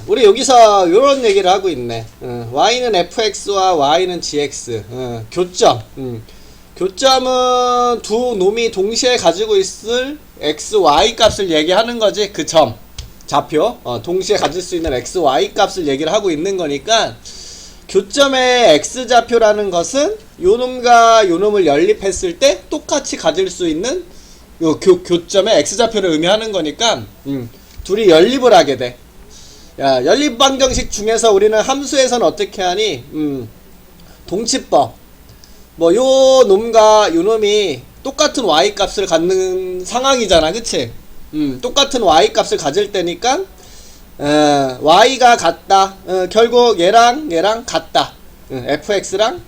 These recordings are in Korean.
우리 여기서 요런 얘기를 하고 있네. y는 fx와 y는 gx. 교점. 교점은 두 놈이 동시에 가지고 있을 x, y 값을 얘기하는 거지. 그 점. 좌표. 동시에 가질 수 있는 x, y 값을 얘기를 하고 있는 거니까, 교점의 x좌표라는 것은 요놈과 요놈을 연립했을 때 똑같이 가질 수 있는 요 교점의 x좌표를 의미하는 거니까, 둘이 연립을 하게 돼. 야, 연립 방정식 중에서 우리는 함수에서는 어떻게 하니? 동치법. 뭐, 요 놈과 요 놈이 똑같은 y 값을 갖는 상황이잖아. 그치? 똑같은 y 값을 가질 때니까, y가 같다. 결국 얘랑 같다. fx랑,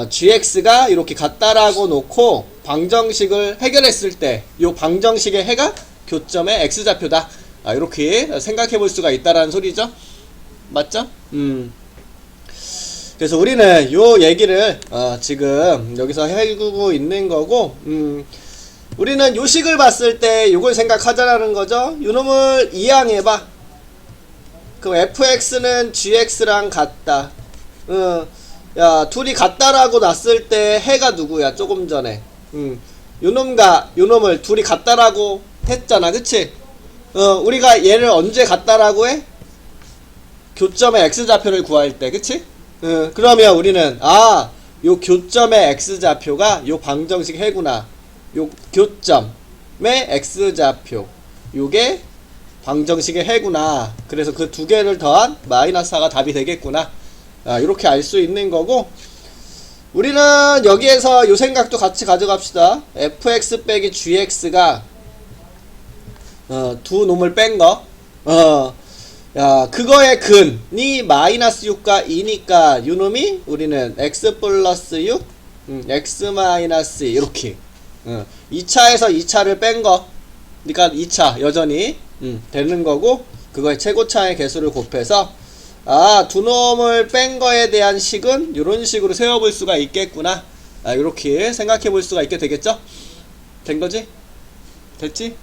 gx가 이렇게 같다라고 놓고, 방정식을 해결했을 때, 요 방정식의 해가 교점의 x좌표다. 이렇게 생각해 볼 수가 있다라는 소리죠. 맞죠? 그래서 우리는 요 얘기를 지금 여기서 해주고 있는 거고, 우리는 요 식을 봤을 때 요걸 생각하자라는 거죠. 요놈을 이항해봐. 그럼 fx는 gx랑 같다. 야, 둘이 같다라고 놨을 때 해가 누구야? 조금 전에 요놈과 요놈을 둘이 같다라고 했잖아. 그치? 우리가 얘를 언제 같다라고 해? 교점의 x좌표를 구할 때. 그치? 그러면 우리는 요 교점의 x좌표가 요 방정식 해구나. 요 교점의 x좌표, 요게 방정식의 해구나. 그래서 그 두 개를 더한 마이너스 4가 답이 되겠구나. 이렇게 알 수 있는 거고, 우리는 여기에서 요 생각도 같이 가져갑시다. fx 빼기 gx가 두 놈을 뺀 거. 야, 그거의 근이 마이너스 6과 2니까 요 놈이 우리는 x 플러스 6, x 마이너스 2 이렇게. 2차에서 2차를 뺀 거. 그러니까 2차 여전히 되는 거고, 그거의 최고차의 개수를 곱해서 두 놈을 뺀 거에 대한 식은 이런 식으로 세워볼 수가 있겠구나. 이렇게 생각해 볼 수가 있게 되겠죠? 된 거지? 됐지?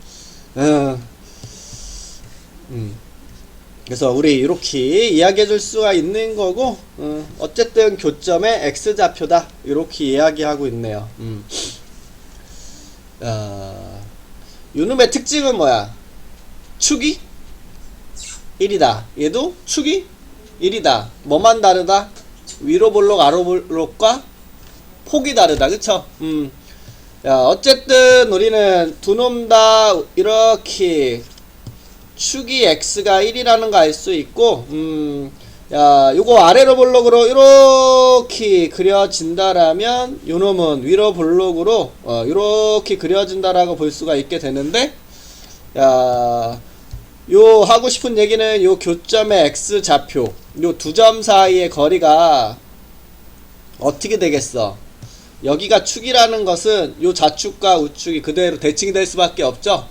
그래서 우리 이렇게 이야기해 줄 수가 있는 거고, 어쨌든 교점의 x좌표다. 이렇게 이야기하고 있네요. 요놈의 특징은 뭐야? 축이 1이다. 얘도 축이 1이다. 뭐만 다르다? 위로 볼록 아래 볼록과 폭이 다르다. 그쵸? 야, 어쨌든 우리는 두 놈 다 이렇게 축이 x가 1이라는 거 알 수 있고, 야, 요거 아래로 볼록으로 이렇게 그려진다라면 요 놈은 위로 볼록으로 이렇게 그려진다라고 볼 수가 있게 되는데, 야, 요 하고 싶은 얘기는 요 교점의 x좌표, 요 두 점 사이의 거리가 어떻게 되겠어? 여기가 축이라는 것은 요 좌축과 우축이 그대로 대칭이 될 수밖에 없죠.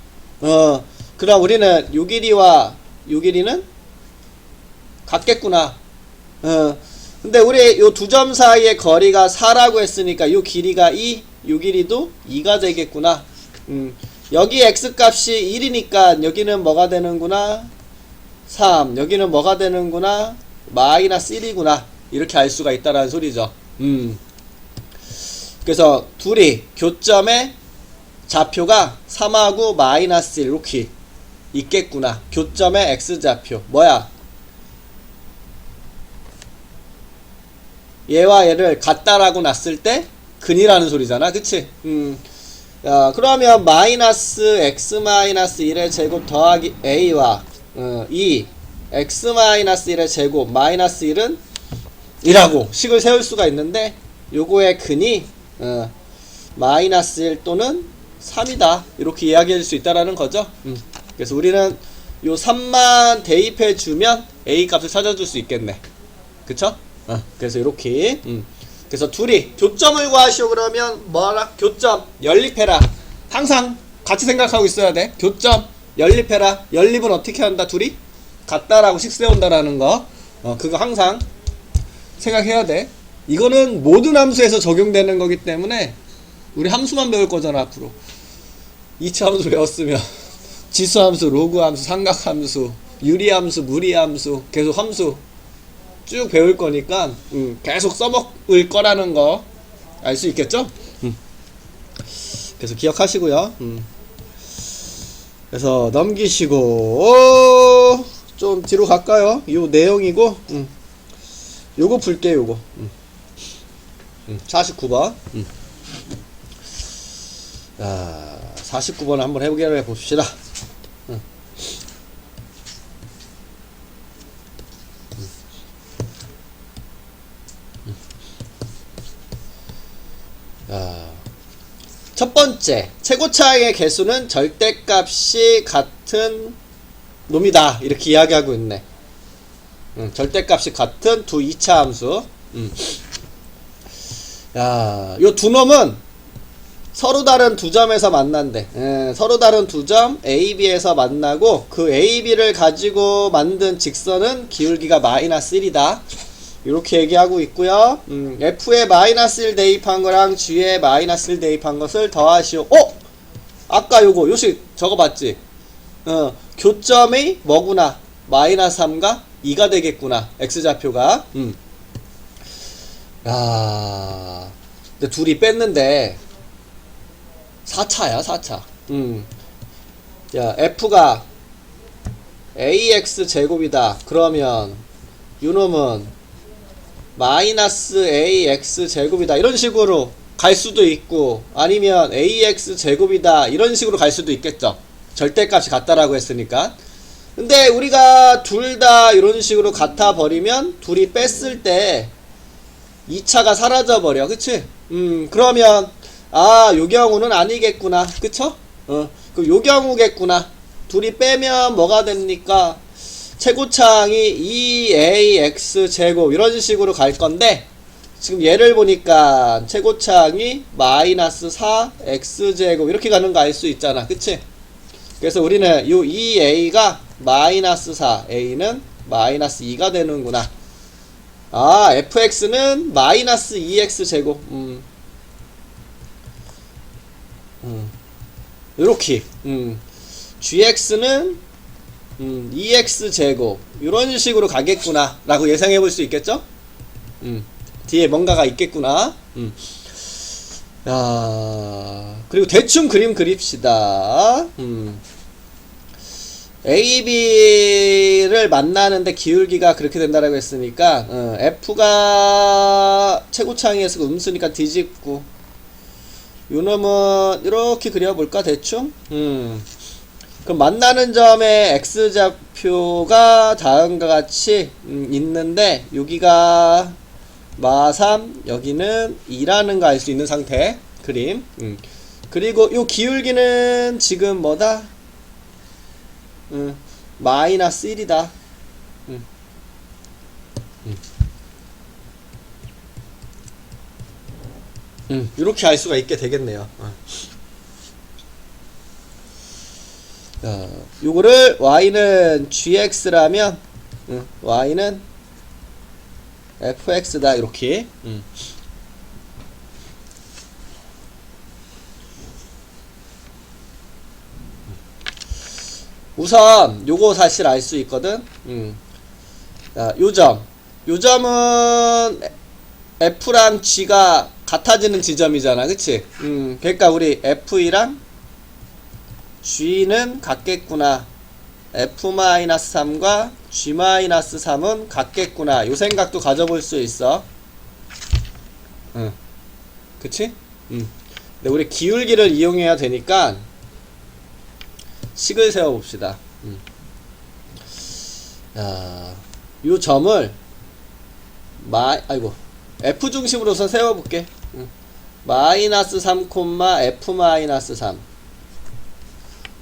그럼 우리는 요 길이와 요 길이는 같겠구나. 근데 우리 요 두 점 사이의 거리가 4라고 했으니까 요 길이가 2, 요 길이도 2가 되겠구나. 여기 x값이 1이니까 여기는 뭐가 되는구나? 3. 여기는 뭐가 되는구나? 마이너스 1이구나. 이렇게 알 수가 있다라는 소리죠. 그래서 둘이 교점의 좌표가 3하고 마이너스 1 이렇게 있겠구나. 교점의 x좌표. 뭐야? 얘와 얘를 같다라고 놨을 때 근이라는 소리잖아. 그치? 야, 그러면 마이너스 x 마이너스 1의 제곱 더하기 a와 2 x 마이너스 1의 제곱 마이너스 1은 1하고 식을 세울 수가 있는데, 요거의 근이 마이너스 1 또는 3이다. 이렇게 이야기해 줄 수 있다라는 거죠. 그래서 우리는 요 3만 대입해 주면 a 값을 찾아줄 수 있겠네. 그쵸? 그래서 이렇게 그래서 둘이 교점을 구하시오. 그러면 뭐라? 교점 연립해라. 항상 같이 생각하고 있어야 돼. 교점 연립해라. 연립은 어떻게 한다? 둘이 같다라고 식 세운다라는 거. 그거 항상 생각해야 돼. 이거는 모든 함수에서 적용되는 거기 때문에 우리 함수만 배울 거잖아. 앞으로 2차 함수 배웠으면 지수함수, 로그함수, 삼각함수, 유리함수, 무리함수, 계속 함수 쭉 배울 거니까 계속 써먹을 거라는 거 알 수 있겠죠? 그래서 기억하시고요. 그래서 넘기시고 좀 뒤로 갈까요? 요 내용이고 요거 풀게 요거 49번 49번 한번 해보게 봅시다. 첫 번째, 최고차항의 개수는 절대값이 같은 놈이다. 이렇게 이야기하고 있네. 절대값이 같은 두 2차 함수. 요 두 놈은 서로 다른 두 점에서 만난대. 서로 다른 두 점 A, B에서 만나고 그 A, B를 가지고 만든 직선은 기울기가 마이너스 1이다. 이렇게 얘기하고 있고요. F에 마이너스 1 대입한 거랑 G에 마이너스 1 대입한 것을 더하시오. 아까 요식 저거 봤지? 교점이 뭐구나? 마이너스 3과 2가 되겠구나. X좌표가. 근데 둘이 뺐는데 4차야 4차. F가 AX 제곱이다. 그러면 요놈은 마이너스 AX 제곱이다. 이런 식으로 갈 수도 있고, 아니면 AX 제곱이다. 이런 식으로 갈 수도 있겠죠. 절대값이 같다라고 했으니까. 근데 우리가 둘 다 이런 식으로 같아 버리면 둘이 뺐을 때 2차가 사라져 버려. 그치? 그러면 요 경우는 아니겠구나. 그쵸? 그럼 요 경우겠구나. 둘이 빼면 뭐가 됩니까? 최고차항이 2ax 제곱 이런 식으로 갈 건데, 지금 얘를 보니까 최고차항이 마이너스 4x 제곱 이렇게 가는 거 알 수 있잖아. 그치? 그래서 우리는 요 2a가 마이너스 4, a는 마이너스 2가 되는구나. fx는 마이너스 2x 제곱. 요렇게. gx는 2x 제곱 이런 식으로 가겠구나 라고 예상해 볼 수 있겠죠? 뒤에 뭔가가 있겠구나. 그리고 대충 그림 그립시다. A, B를 만나는데 기울기가 그렇게 된다라고 했으니까 F가 최고차항에서 음수니까 뒤집고, 요놈은 이렇게 그려볼까 대충? 그럼 만나는 점에 X좌표가 다음과 같이 있는데, 여기가 마3, 여기는 2라는 거 알 수 있는 상태 그림. 그리고 요 기울기는 지금 뭐다? 마이너스 1이다. 이렇게 알 수가 있게 되겠네요. 요거를 y는 gx라면 y는 fx다. 이렇게. 우선 요거 사실 알 수 있거든. 요점은 f랑 g가 같아지는 지점이잖아. 그치? 그러니까 우리 f랑 g는 같겠구나. f-3과 g-3은 같겠구나. 요 생각도 가져볼 수 있어. 그치? 근데 우리 기울기를 이용해야 되니까 식을 세워봅시다. 요 점을 f 중심으로서 세워볼게. 마이너스 3, f-3.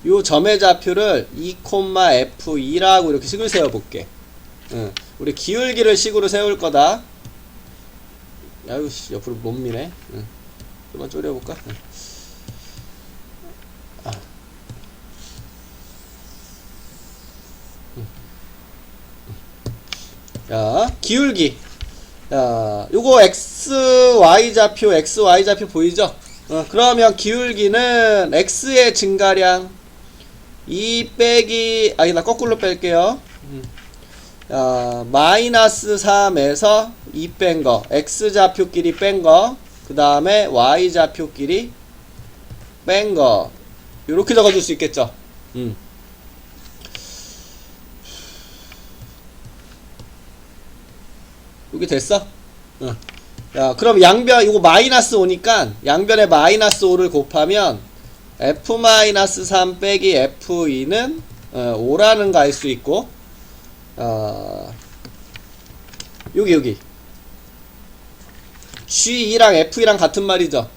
요 점의 좌표를 2,f2라고 이렇게 식을 세워볼게. 우리 기울기를 식으로 세울 거다. 아유씨, 옆으로 못 미네. 좀만 졸여볼까? 자, 기울기. 요거 xy 좌표 보이죠? 그러면 기울기는 x의 증가량 2 빼기 나 거꾸로 뺄게요. 마이너스 3에서 2 뺀 거, x좌표끼리 뺀 거, 그 다음에 y좌표끼리 뺀 거, 요렇게 적어줄 수 있겠죠. 여기 됐어? 그럼 양변, 이거 마이너스 5니까 양변에 마이너스 5를 곱하면 f-3 빼기 f2는 5라는 거 알 수 있고, 여기 G2랑 F2랑 같은 말이죠.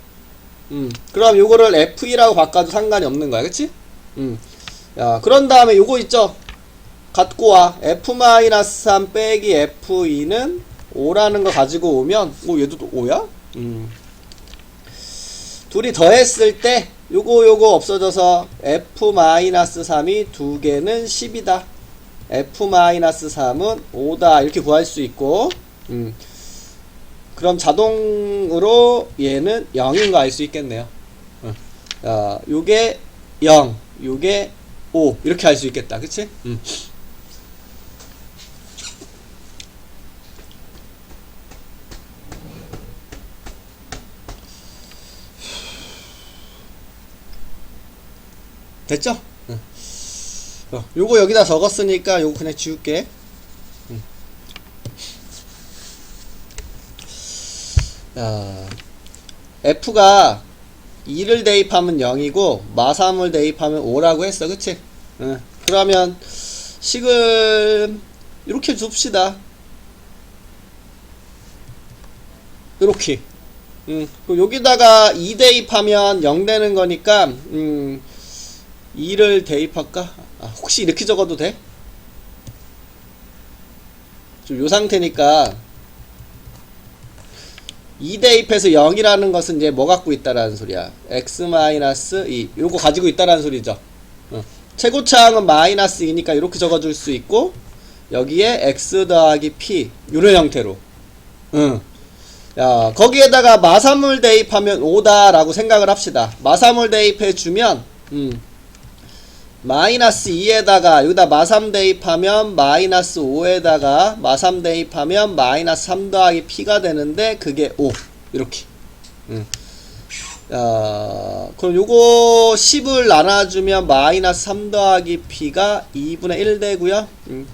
그럼 요거를 F2라고 바꿔도 상관이 없는 거야. 그치? 그런 다음에 요거 있죠? 갖고 와. F-3 빼기 F2는 5라는 거 가지고 오면, 얘도 또 5야? 둘이 더했을 때 요거 없어져서 F-3이 두 개는 10이다. F-3은 5다. 이렇게 구할 수 있고, 그럼 자동으로 얘는 0인 거 알 수 있겠네요. 요게 0, 요게 5 이렇게 알 수 있겠다. 그치? 됐죠? 요거 여기다 적었으니까 요거 그냥 지울게. F가 2를 대입하면 0이고 마3을 대입하면 5라고 했어. 그치? 그러면 식을 이렇게 둡시다. 이렇게. 여기다가 2 대입하면 0 되는 거니까 2를 대입할까? 혹시 이렇게 적어도 돼? 좀 요 상태니까 2 대입해서 0이라는 것은 이제 뭐 갖고 있다라는 소리야? x-2 요거 가지고 있다라는 소리죠. 최고차항은 마이너스 2니까 이렇게 적어줄 수 있고, 여기에 x 더하기 p 요런 형태로. 거기에다가 마3을 대입하면 5다 라고 생각을 합시다. 마3을 대입해주면 마이너스 2에다가 여기다 마3 대입하면 마이너스 5에다가 마3 대입하면 마이너스 3 더하기 p가 되는데 그게 5 이렇게. 그럼 요거 10을 나눠주면 마이너스 3 더하기 p가 2분의 1 되고요.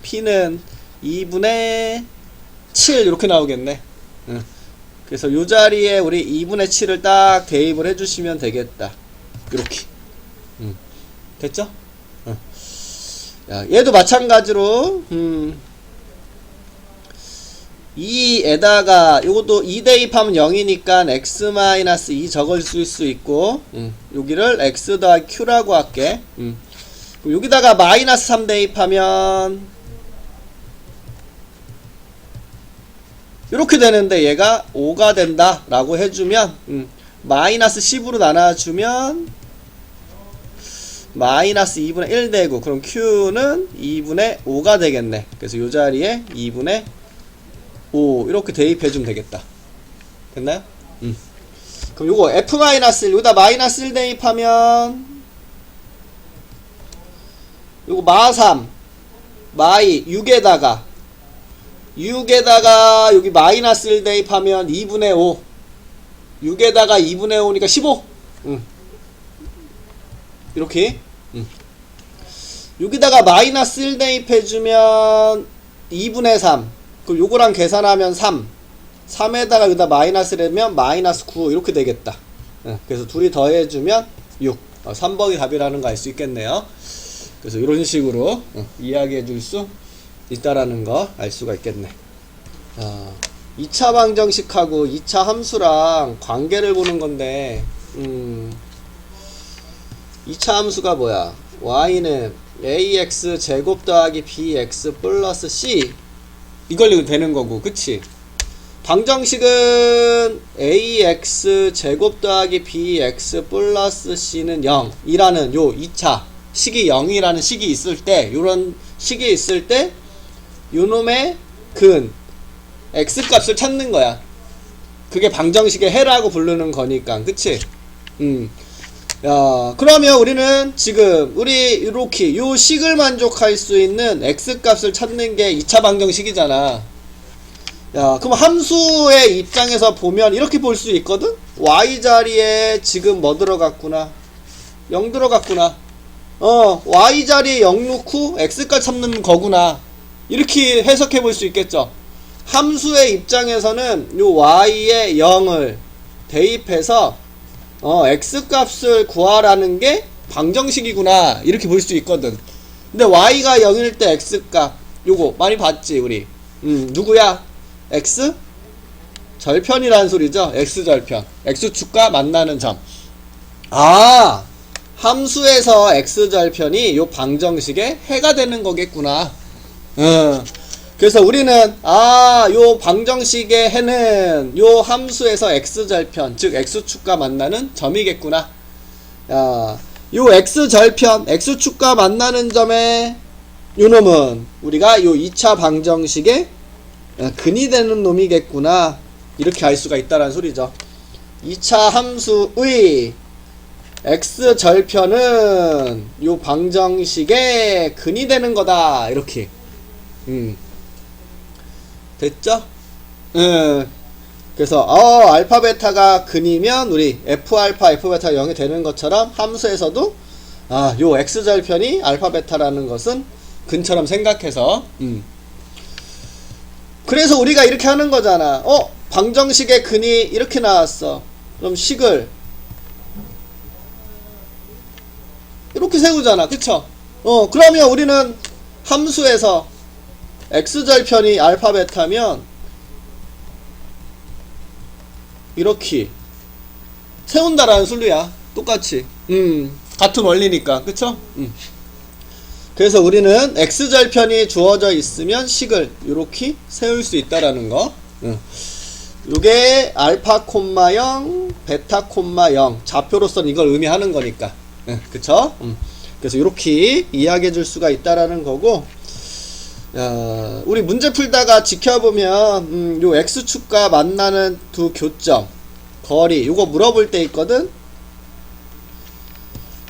p는 2분의 7 이렇게 나오겠네. 그래서 요 자리에 우리 2분의 7을 딱 대입을 해주시면 되겠다. 이렇게. 됐죠? 얘도 마찬가지로 2에다가 요것도 2 대입하면 0이니까 x-2 적을 수 있고, 여기를 x 더하기 q라고 할게. 여기다가 마이너스 3 대입하면 이렇게 되는데 얘가 5가 된다 라고 해주면 마이너스 10으로 나눠주면 마이너스 2분의 1 되고, 그럼 q는 2분의 5가 되겠네. 그래서 요 자리에 2분의 5 이렇게 대입해주면 되겠다. 됐나요? 그럼 요거 f-1 여기다 마이너스 1 대입하면 요거 마3 마이 6에다가 여기 마이너스 1 대입하면 2분의 5 6에다가 2분의 5니까 15 이렇게. 여기다가 마이너스 1 대입해주면 2분의 3 그럼 요거랑 계산하면 3에다가 여기다 마이너스를 하면 마이너스 9 이렇게 되겠다. 그래서 둘이 더해주면 6 3번이 답이라는 거 알 수 있겠네요. 그래서 이런 식으로 이야기해 줄 수 있다라는 거 알 수가 있겠네. 2차 방정식하고 2차 함수랑 관계를 보는 건데, 2차 함수가 뭐야? y는 ax 제곱 더하기 bx 플러스 c 이걸로 되는 거고, 그치? 방정식은 ax 제곱 더하기 bx 플러스 c는 0 이라는 요 2차 식이 0이라는 식이 있을 때, 요런 식이 있을 때 요놈의 근 x 값을 찾는 거야. 그게 방정식의 해라고 부르는 거니까, 그치? 야, 그러면 우리는 지금 우리 이렇게 요 식을 만족할 수 있는 x 값을 찾는 게 2차 방정식이잖아. 야, 그럼 함수의 입장에서 보면 이렇게 볼 수 있거든? y 자리에 지금 뭐 들어갔구나? 0 들어갔구나. y 자리에 0 넣고 x값 찾는 거구나. 이렇게 해석해 볼 수 있겠죠? 함수의 입장에서는 요 y에 0을 대입해서 x값을 구하라는 게 방정식이구나. 이렇게 볼 수 있거든. 근데 y가 0일 때 x값 요거 많이 봤지 우리. 누구야? x? 절편이라는 소리죠. x절편. x축과 만나는 점. 아, 함수에서 x절편이 요 방정식의 해가 되는 거겠구나. 그래서 우리는 요 방정식의 해는 요 함수에서 x절편, 즉 x축과 만나는 점이겠구나. 야, 요 x절편, x축과 만나는 점에 요 놈은 우리가 요 2차 방정식의 근이 되는 놈이겠구나. 이렇게 알 수가 있다라는 소리죠. 2차 함수의 x절편은 요 방정식의 근이 되는 거다. 이렇게. 됐죠? 그래서 알파 베타가 근이면 우리 F알파 F베타가 0이 되는 것처럼 함수에서도 요 x절편이 알파 베타라는 것은 근처럼 생각해서 그래서 우리가 이렇게 하는 거잖아. 방정식의 근이 이렇게 나왔어. 그럼 식을 이렇게 세우잖아. 그쵸? 그러면 우리는 함수에서 x절편이 알파 베타면 이렇게 세운다라는 순리야. 똑같이. 같은 원리니까. 그쵸? 그래서 우리는 x절편이 주어져 있으면 식을 이렇게 세울 수 있다라는 거. 요게 알파 콤마 0 베타 콤마 0 좌표로서는 이걸 의미하는 거니까. 그쵸? 그래서 이렇게 이야기해 줄 수가 있다라는 거고. 야, 우리 문제 풀다가 지켜보면 요 x축과 만나는 두 교점 거리 요거 물어볼 때 있거든.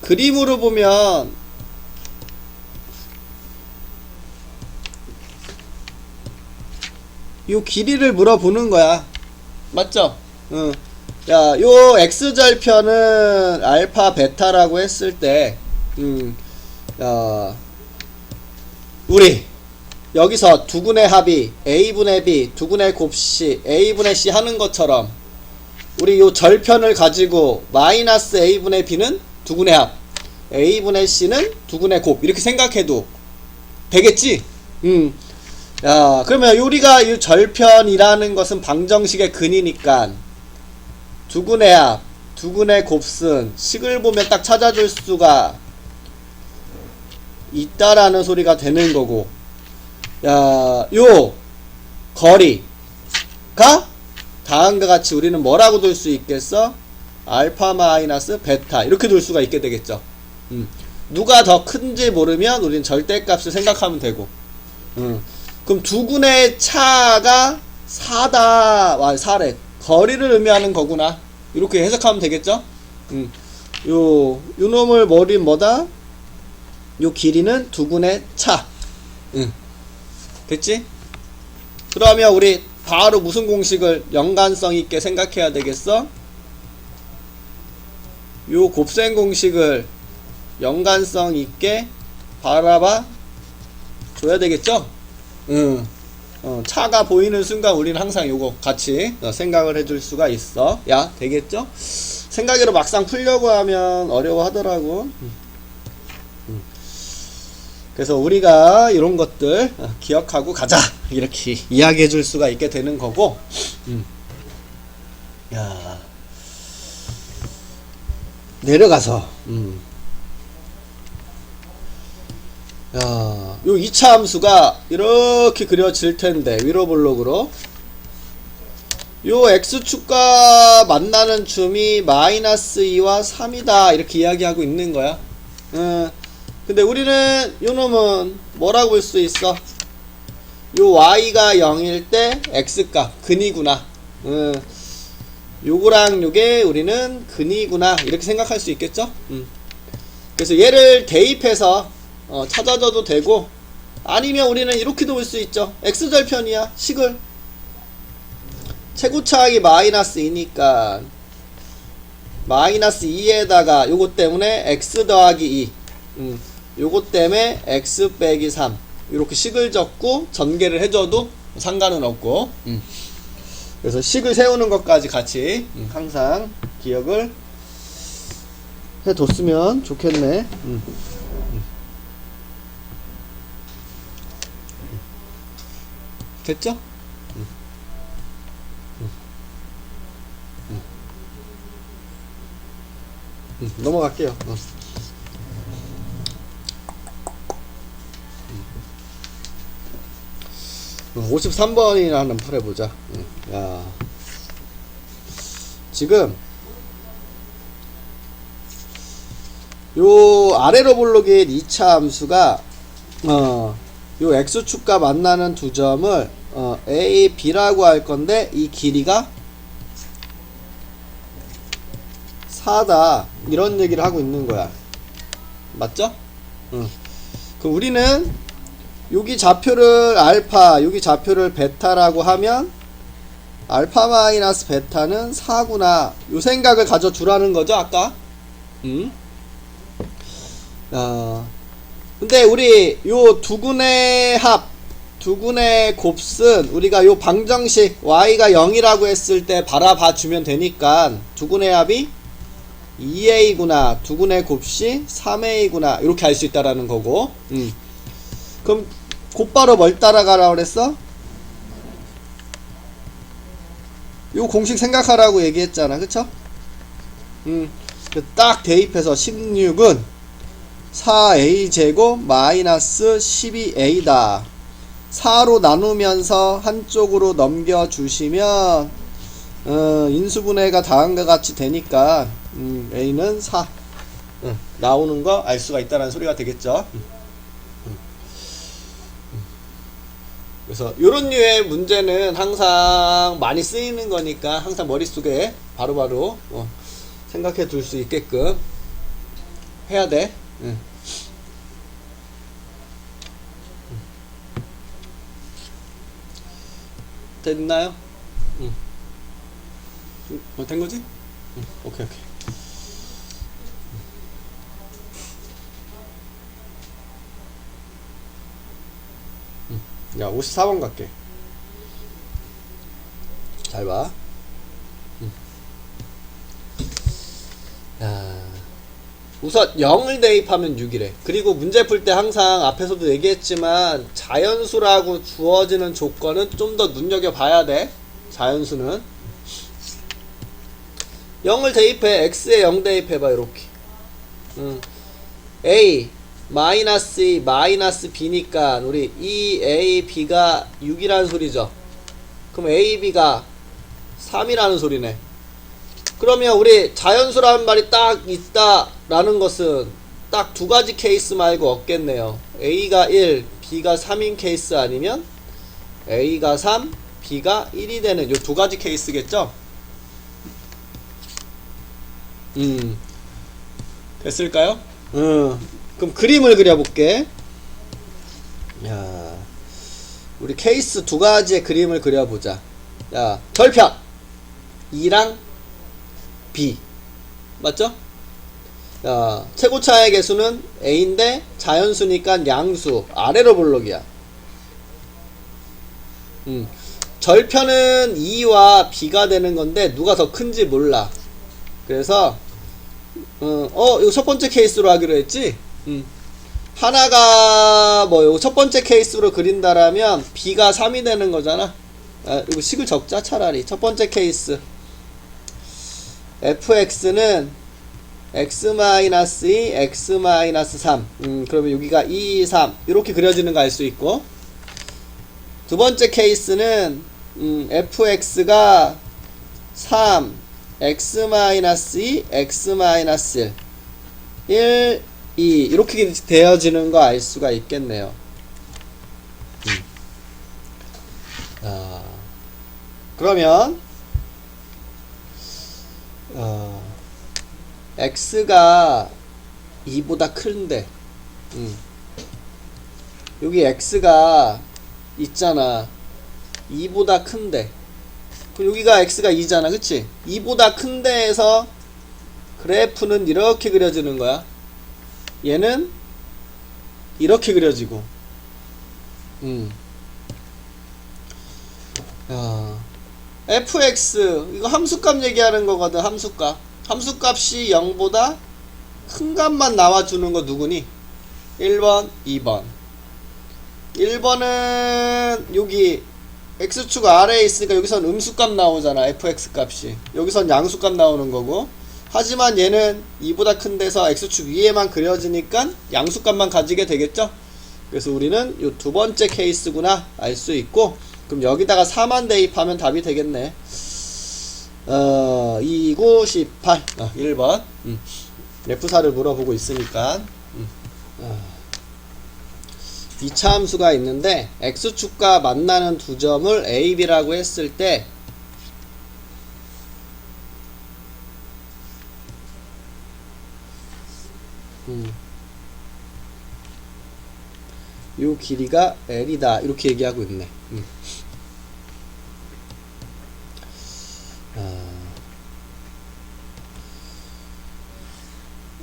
그림으로 보면 요 길이를 물어보는 거야. 맞죠? 야, 요 x절편은 알파 베타라고 했을 때 야, 우리 여기서 두근의 합이 a분의 b 두근의 곱씨 a분의 c 하는 것처럼 우리 요 절편을 가지고 마이너스 a분의 b는 두근의 합 a분의 c는 두근의 곱 이렇게 생각해도 되겠지? 야, 그러면 우리가 이 절편이라는 것은 방정식의 근이니까 두근의 합 두근의 곱은 식을 보면 딱 찾아줄 수가 있다라는 소리가 되는 거고. 야, 요 거리가 다음과 같이 우리는 뭐라고 둘 수 있겠어? 알파 마이너스 베타 이렇게 둘 수가 있게 되겠죠. 누가 더 큰지 모르면 우리는 절대값을 생각하면 되고. 그럼 두근의 차가 4다. 4래. 거리를 의미하는 거구나. 이렇게 해석하면 되겠죠? 요 놈을 머리 뭐다? 요 길이는 두근의 차. 됐지? 그러면 우리 바로 무슨 공식을 연관성 있게 생각해야 되겠어? 요 곱셈 공식을 연관성 있게 바라봐 줘야 되겠죠? 차가 보이는 순간 우리는 항상 요거 같이 생각을 해줄 수가 있어. 야, 되겠죠? 생각으로 막상 풀려고 하면 어려워 하더라고. 그래서 우리가 이런 것들 기억하고 가자 이렇게 이야기해 줄 수가 있게 되는 거고. 야, 내려가서 야, 요 2차 함수가 이렇게 그려질 텐데 위로 블록으로 요 x축과 만나는 줌이 마이너스 2와 3이다 이렇게 이야기하고 있는 거야. 근데 우리는 요 놈은 뭐라고 볼 수 있어? 요 y가 0일 때 x값 근이구나. 요거랑 요게 우리는 근이구나 이렇게 생각할 수 있겠죠. 그래서 얘를 대입해서 찾아줘도 되고, 아니면 우리는 이렇게도 볼 수 있죠. x절편이야. 식을 최고차항이 마이너스 2니까 마이너스 2에다가 요것 때문에 x 더하기 2, 요것 때문에 x 빼기 3 이렇게 식을 적고 전개를 해줘도 상관은 없고, 그래서 식을 세우는 것까지 같이 항상 기억을 해뒀으면 좋겠네. 됐죠? 넘어갈게요. 53번이나 한번 풀어보자. 야, 지금 요 아래로 볼록의 2차 함수가 요 x축과 만나는 두 점을 a, b라고 할 건데, 이 길이가 4다 이런 얘기를 하고 있는 거야. 맞죠? 그럼 우리는 여기 좌표를 알파, 여기 좌표를 베타라고 하면 알파 마이너스 베타는 4구나 요 생각을 가져주라는 거죠. 아까 근데 우리 요 두근의 합, 두근의 곱은 우리가 요 방정식 y가 0이라고 했을 때 바라봐 주면 되니까 두근의 합이 2a구나, 두근의 곱이 3a구나 이렇게 알 수 있다라는 거고. 그럼 곧바로 뭘 따라가라 그랬어? 요 공식 생각하라고 얘기했잖아. 그쵸? 딱 대입해서 16은 4a제곱 마이너스 12a다 4로 나누면서 한쪽으로 넘겨주시면 인수분해가 다음과 같이 되니까 a는 4 나오는 거 알 수가 있다는 소리가 되겠죠. 그래서 요런 류의 문제는 항상 많이 쓰이는 거니까 항상 머릿속에 바로바로 생각해 둘 수 있게끔 해야 돼. 됐나요? 된 거지? 오케이. 야, 54번 갈게. 잘 봐. 야, 우선 0을 대입하면 6이래. 그리고 문제 풀 때 항상 앞에서도 얘기했지만 자연수라고 주어지는 조건은 좀 더 눈여겨봐야 돼. 자연수는 0을 대입해. x에 0 대입해봐. 이렇게 a 마이너스 2 마이너스 b니까 우리 2a b가 6이라는 소리죠. 그럼 a b가 3이라는 소리네. 그러면 우리 자연수라는 말이 딱 있다라는 것은 딱 두 가지 케이스 말고 없겠네요. a가 1 b가 3인 케이스 아니면 a가 3 b가 1이 되는 요 두 가지 케이스겠죠. 됐을까요? 그럼 그림을 그려볼게. 야, 우리 케이스 두 가지의 그림을 그려보자. 야, 절편 2랑 b 맞죠? 야, 최고차의 개수는 a인데 자연수니까 양수 아래로 볼록이야. 절편은 2와 b가 되는 건데 누가 더 큰지 몰라. 그래서 이거 첫 번째 케이스로 하기로 했지? 하나가 요 첫 번째 케이스로 그린다라면 b가 3이 되는 거잖아. 이거 식을 적자 차라리. 첫 번째 케이스 fx는 x-2 x-3 그러면 여기가 2, 3 이렇게 그려지는 거 알 수 있고, 두 번째 케이스는 fx가 3 x-2 x-1 1 2 이렇게 되어지는 거 알 수가 있겠네요. 그러면 어, x가 2보다 큰데, 여기 x가 있잖아. 2보다 큰데. 그럼 여기가 x가 2잖아. 그치? 2보다 큰데에서 그래프는 이렇게 그려지는 거야. 얘는 이렇게 그려지고. fx 이거 함수값 얘기하는 거거든. 함수값이 0보다 큰 값만 나와주는 거 누구니? 1번 2번 1번은 여기 x축 아래에 있으니까 여기선 음수값 나오잖아. fx 값이 여기선 양수값 나오는 거고, 하지만 얘는 2보다 큰 데서 x축 위에만 그려지니까 양수값만 가지게 되겠죠. 그래서 우리는 요 두 번째 케이스구나 알 수 있고, 그럼 여기다가 4만 대입하면 답이 되겠네. 2, 9, 18 1번 F4를 물어보고 있으니까 2차 함수가 있는데 x축과 만나는 두 점을 a, b라고 했을 때 요 길이가 l이다 이렇게 얘기하고 있네.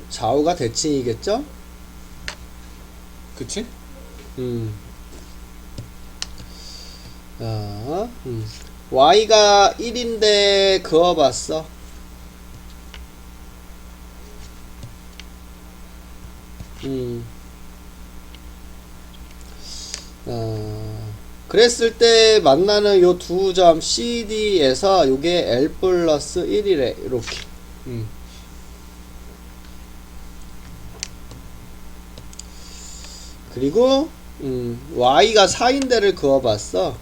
좌우가 대칭이겠죠? 그치? y가 1인데 그어봤어. 그랬을 때 만나는 요 두 점 CD에서 요게 L 플러스 1이래. 이렇게. 그리고 y가 4인데를 그어봤어.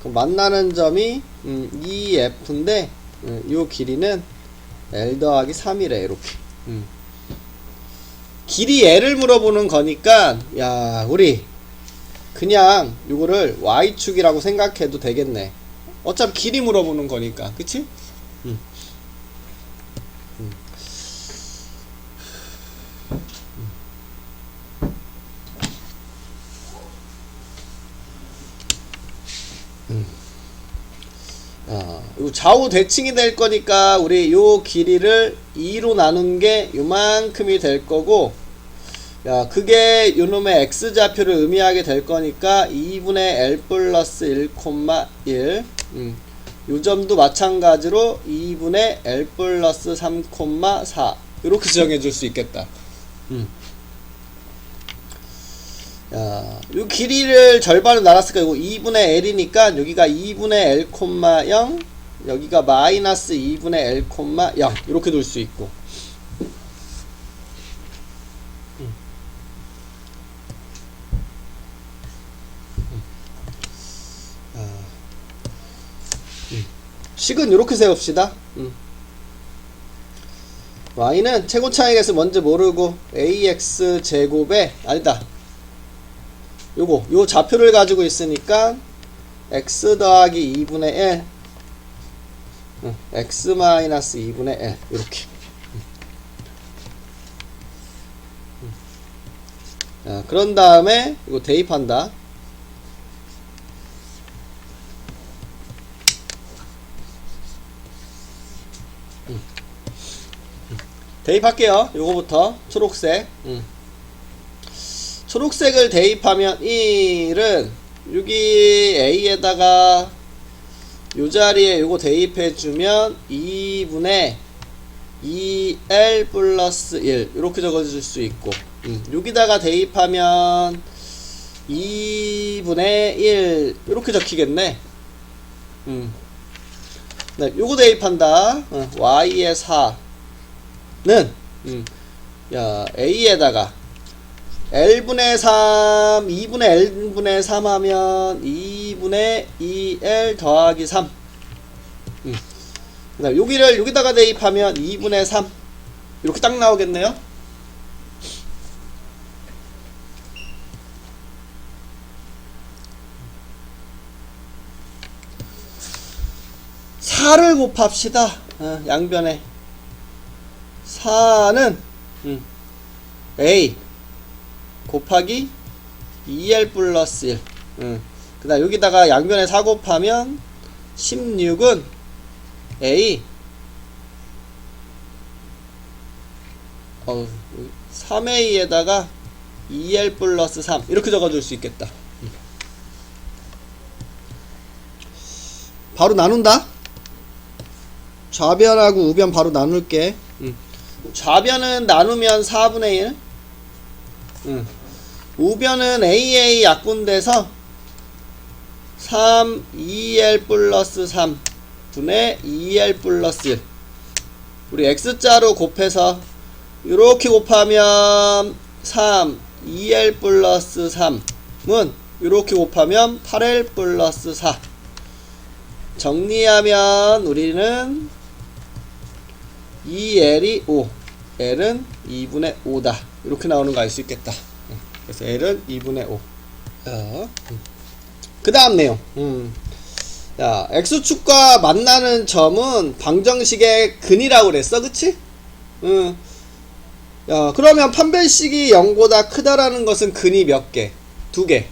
그럼 만나는 점이 2f인데 요 길이는 L 더하기 3이래. 이렇게. 길이 L을 물어보는 거니까 야 우리 그냥 요거를 y축이라고 생각해도 되겠네. 어차피 길이 물어보는 거니까. 그치? 요 좌우 대칭이 될 거니까 우리 요 길이를 2로 나눈 게 요만큼이 될 거고, 야 그게 요놈의 x좌표를 의미하게 될 거니까 2분의 l 플러스 1,1 요 점도 마찬가지로 2분의 l 플러스 3,4 이렇게 정해줄 수 있겠다. 야, 요 길이를 절반으로 나눴으니까 이거 2분의 l이니까 여기가 2분의 l, 0 여기가 마이너스 2분의 l, 0 이렇게 둘 수 있고, 식은 이렇게 세웁시다. y는 최고 차이에서 먼저 모르고 ax 제곱에 아니다. 요거 요 좌표를 가지고 있으니까 x 더하기 2분의 l x 마이너스 2분의 l 이렇게. 그런 다음에 이거 대입한다. 대입할게요. 요거부터 초록색. 초록색을 대입하면 1은 여기 a에다가 요 자리에 요거 대입해주면 2분의 2l 플러스 1 이렇게 적어줄 수 있고, 여기다가 대입하면 2분의 1 이렇게 적히겠네. 네, 요거 대입한다. y의 4는 야 a에다가 L분의 3, 2분의 L분의 3 하면 2분의 2L 더하기 3. 그 다음 여기를 여기다가 대입하면 2분의 3 이렇게 딱 나오겠네요. (4를) 곱합시다. 양변에 4는 A 곱하기 2L 플러스 1. 그 다음 여기다가 양변에 4 곱하면 16은 A 3A에다가 2L 플러스 3 이렇게 적어줄 수 있겠다. 바로 나눈다. 좌변하고 우변 바로 나눌게. 좌변은 나누면 4분의 1. 우변은 AA 약분돼서 3 2L 플러스 3 분의 2L 플러스 1. 우리 X자로 곱해서 이렇게 곱하면 3 2L 플러스 3은 이렇게 곱하면 8L 플러스 4. 정리하면 우리는 2L이 5, L은 2분의 5다. 이렇게 나오는 거 알 수 있겠다. 그래서 L은 2분의 5. 그 다음 내용. 야, X축과 만나는 점은 방정식의 근이라고 그랬어. 그치? 야, 그러면 판별식이 0보다 크다라는 것은 근이 몇 개? 2개.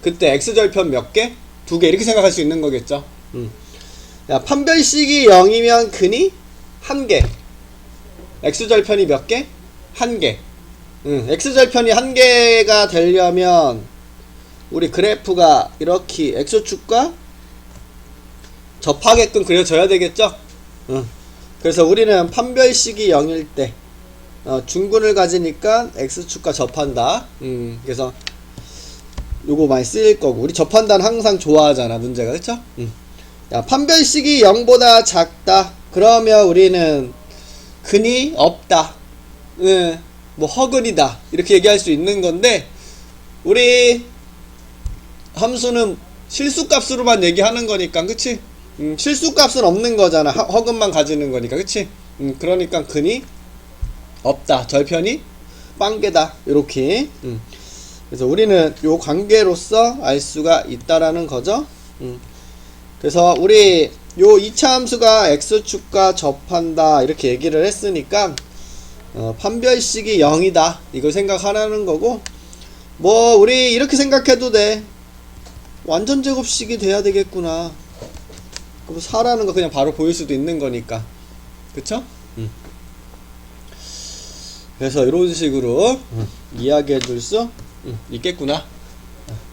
그때 X절편 몇 개? 2개. 이렇게 생각할 수 있는 거겠죠? 야, 판별식이 0이면 근이 1개. X절편이 몇 개? 1개. X절편이 1개가 되려면 우리 그래프가 이렇게 X축과 접하게끔 그려져야 되겠죠? 그래서 우리는 판별식이 0일 때 중근을 가지니까 X축과 접한다. 그래서 요거 많이 쓰일 거고, 우리 접한다는 항상 좋아하잖아, 문제가. 그쵸? 야, 판별식이 0보다 작다. 그러면 우리는 근이 없다. 뭐 허근이다. 이렇게 얘기할 수 있는 건데, 우리 함수는 실수값으로만 얘기하는 거니까, 그치? 실수값은 없는 거잖아. 허근만 가지는 거니까, 그치? 그러니까 근이 없다. 절편이 빵개다. 요렇게. 그래서 우리는 요 관계로서 알 수가 있다라는 거죠. 그래서 우리 요 2차 함수가 X축과 접한다. 이렇게 얘기를 했으니까, 판별식이 0이다. 이걸 생각하라는 거고, 뭐, 우리 이렇게 생각해도 돼. 완전 제곱식이 돼야 되겠구나. 그럼 4라는 거 그냥 바로 보일 수도 있는 거니까. 그쵸? 그래서 이런 식으로 이야기해 줄 수 있겠구나.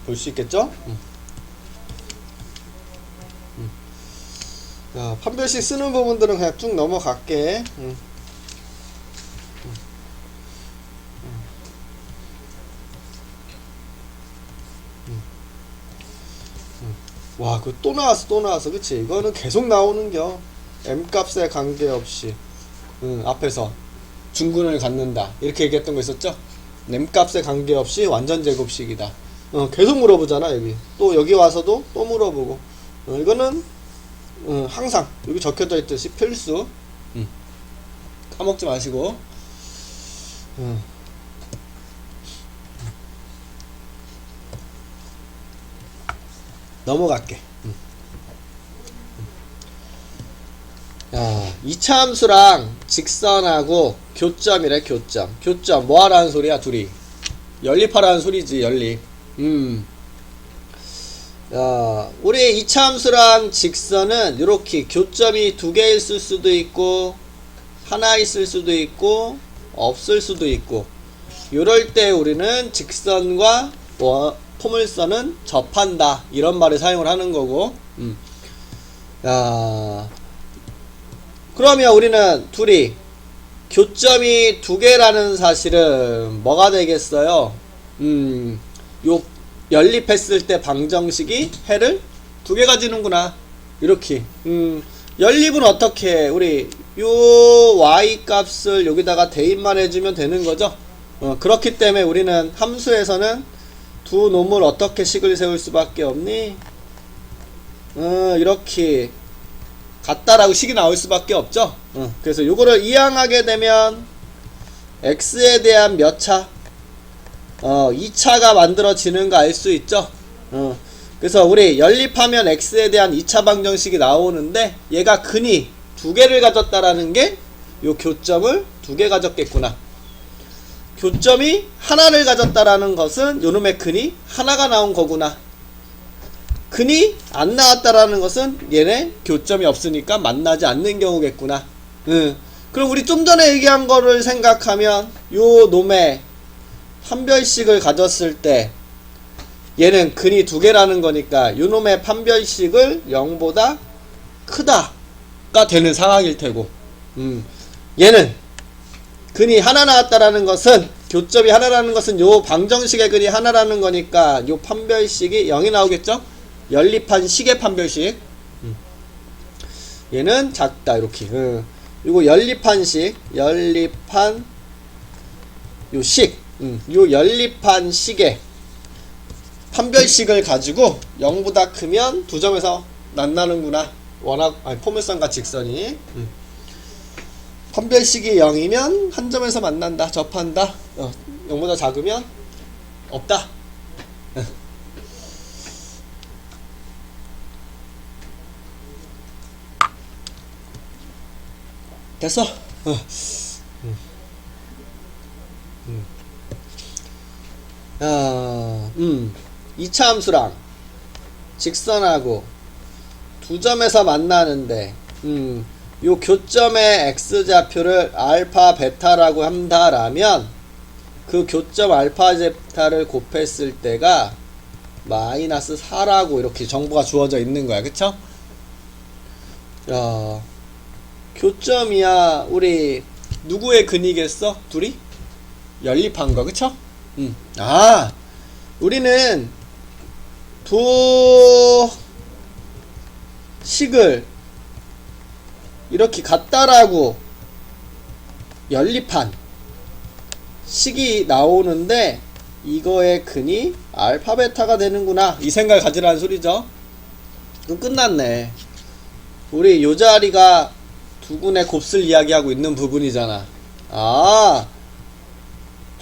볼 수 있겠죠? 자, 판별식 쓰는 부분들은 그냥 쭉 넘어갈게. 와, 그거 또 나왔어. 그치? 이거는 계속 나오는겨. M값에 관계없이. 앞에서 중근을 갖는다. 이렇게 얘기했던 거 있었죠? M값에 관계없이 완전 제곱식이다. 계속 물어보잖아, 여기. 또 여기 와서도 또 물어보고. 이거는, 항상 여기 적혀져 있듯이 필수. 까먹지 마시고. 넘어갈게. 야, 2차 함수랑 직선하고 교점이래. 교점 뭐 하라는 소리야? 둘이 연립하라는 소리지. 연립. 야, 우리 2차 함수랑 직선은 이렇게 교점이 2개 있을 수도 있고 하나 있을 수도 있고 없을 수도 있고, 이럴 때 우리는 직선과 포물선은 접한다. 이런 말을 사용을 하는 거고. 야, 그러면 우리는 둘이 교점이 2개라는 사실은 뭐가 되겠어요? 요 연립했을 때 방정식이 해를 2개 가지는구나. 이렇게. 연립은 어떻게 해? 우리 요 y 값을 여기다가 대입만 해주면 되는 거죠. 그렇기 때문에 우리는 함수에서는 두 놈을 어떻게 식을 세울 수밖에 없니? 이렇게 같다라고 식이 나올 수밖에 없죠. 그래서 요거를 이항하게 되면 x에 대한 몇 차? 2차가 만들어지는 거 알 수 있죠. 그래서 우리 연립하면 x에 대한 2차 방정식이 나오는데, 얘가 근이 두 개를 가졌다라는 게 요 교점을 두 개 가졌겠구나. 교점이 하나를 가졌다라는 것은 요놈의 근이 하나가 나온 거구나. 근이 안 나왔다라는 것은 얘네 교점이 없으니까 만나지 않는 경우겠구나. 그럼 우리 좀 전에 얘기한 거를 생각하면 요 놈의 판별식을 가졌을 때 얘는 근이 두 개라는 거니까 요 놈의 판별식을 0보다 크다가 되는 상황일 테고, 얘는 근이 하나 나왔다라는 것은, 교점이 하나라는 것은 요 방정식의 근이 하나라는 거니까 요 판별식이 0이 나오겠죠? 연립한 식의 판별식. 얘는 작다 이렇게. 요거 연립한 식, 연립한 요 식, 요 연립한 식의 판별식을 가지고 0보다 크면 두 점에서 만나는구나. 포물선과 직선이. 판별식이 0이면 한 점에서 만난다, 접한다. 0보다 작으면 없다. 됐어. 이차함수랑 직선하고 두 점에서 만나는데, 요 교점의 x좌표를 알파 베타라고 한다라면 그 교점 알파 베타를 곱했을 때가 마이너스 4라고 이렇게 정보가 주어져 있는 거야. 그쵸? 교점이야 우리 누구의 근이겠어? 둘이? 연립한 거. 그쵸? 우리는 두 식을 이렇게 같다라고 연립한 식이 나오는데 이거의 근이 알파 베타가 되는구나, 이 생각을 가지라는 소리죠. 그럼 끝났네. 우리 요 자리가 두근의 곱슬 이야기하고 있는 부분이잖아.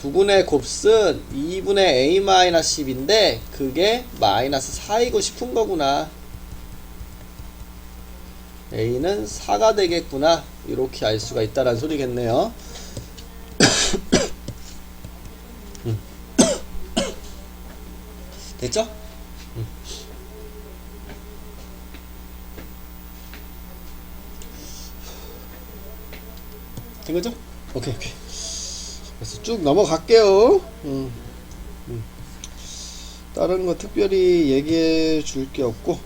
두근의 곱은 2분의 a-10인데 그게 마이너스 4이고 싶은 거구나. a는 4가 되겠구나, 이렇게 알 수가 있다라는 소리겠네요. 됐죠? 된 거죠? 오케이. 그래서 쭉 넘어갈게요. 다른 거 특별히 얘기해 줄 게 없고,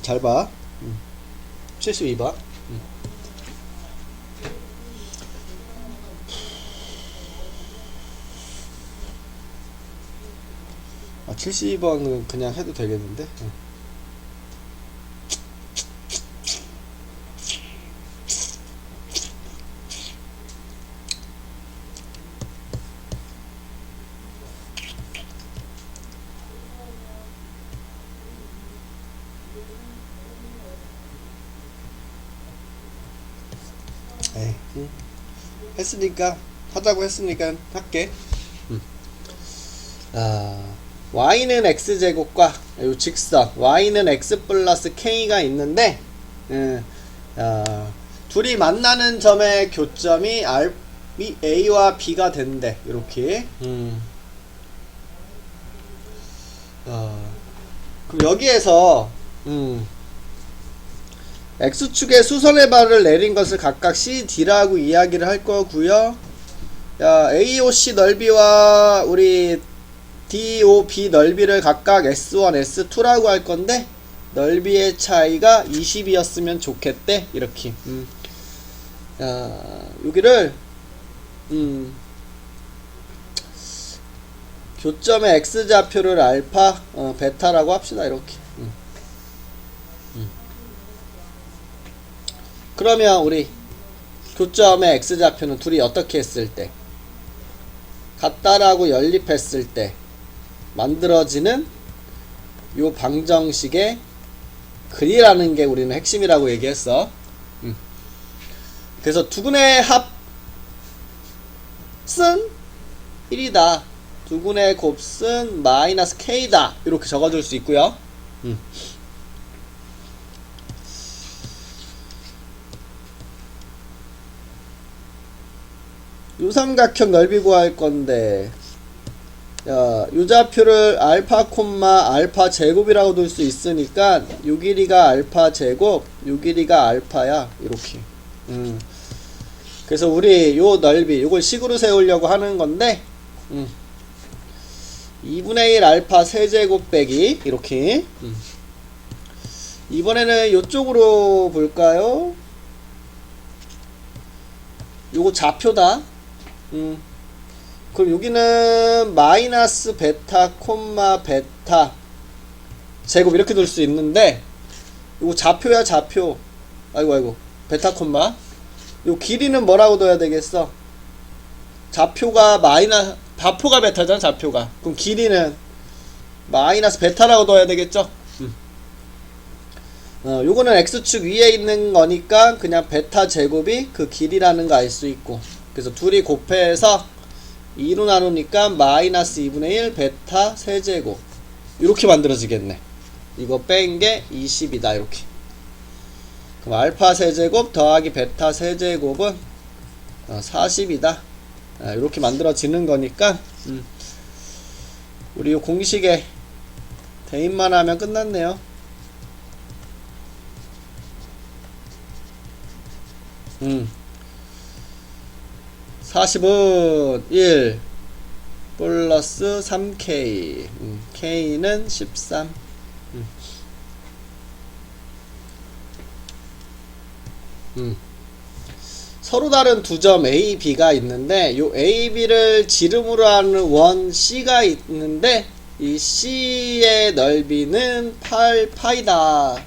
잘 봐. 72번. 72번은 그냥 해도 되겠는데. 했으니까, 하자고 했으니까 할게. y는 x제곱과 요 직선 y는 x 플러스 k가 있는데, 둘이 만나는 점의 교점이 a와 b가 된대. 이렇게. 그럼 여기에서 x축에 수선의 발을 내린 것을 각각 CD라고 이야기를 할 거고요. AOC 넓이와 우리 DOB 넓이를 각각 S1, S2라고 할 건데 넓이의 차이가 20이었으면 좋겠대. 이렇게. 여기를 교점의 x좌표를 알파, 베타라고 합시다. 이렇게. 그러면 우리 교점의 x좌표는 둘이 어떻게 했을 때, 같다라고 연립했을 때 만들어지는 요 방정식의 글이라는 게 우리는 핵심이라고 얘기했어. 그래서 두근의 합은 1이다. 두근의 곱은 마이너스 k다 이렇게 적어줄 수 있고요. 요 삼각형 넓이 구할 건데, 야, 요 좌표를 알파 콤마 알파 제곱이라고 둘 수 있으니까 요 길이가 알파 제곱, 요 길이가 알파야. 이렇게. 그래서 우리 요 넓이 요걸 식으로 세우려고 하는 건데, 2분의 1 알파 세제곱 빼기 이렇게. 이번에는 요쪽으로 볼까요? 요거 좌표다. 그럼 여기는 마이너스 베타 콤마 베타 제곱 이렇게 둘 수 있는데, 요거 좌표야 좌표. 아이고 베타 콤마. 요 길이는 뭐라고 둬야 되겠어? 좌표가 좌표가 베타잖아. 좌표가. 그럼 길이는 마이너스 베타라고 둬야 되겠죠? 요거는 x축 위에 있는 거니까 그냥 베타 제곱이 그 길이라는 거 알 수 있고, 그래서 둘이 곱해서 2로 나누니까 마이너스 2분의 1 베타 세제곱 이렇게 만들어지겠네. 이거 뺀 게 20이다 이렇게. 그럼 알파 세제곱 더하기 베타 세제곱은 40이다 이렇게 만들어지는 거니까, 우리 이 공식에 대입만 하면 끝났네요. 40은 1 플러스 3k, k는 13. 서로 다른 두 점 A, B가 있는데, 요 A, B를 지름으로 하는 원 C가 있는데, 이 C의 넓이는 8파이다.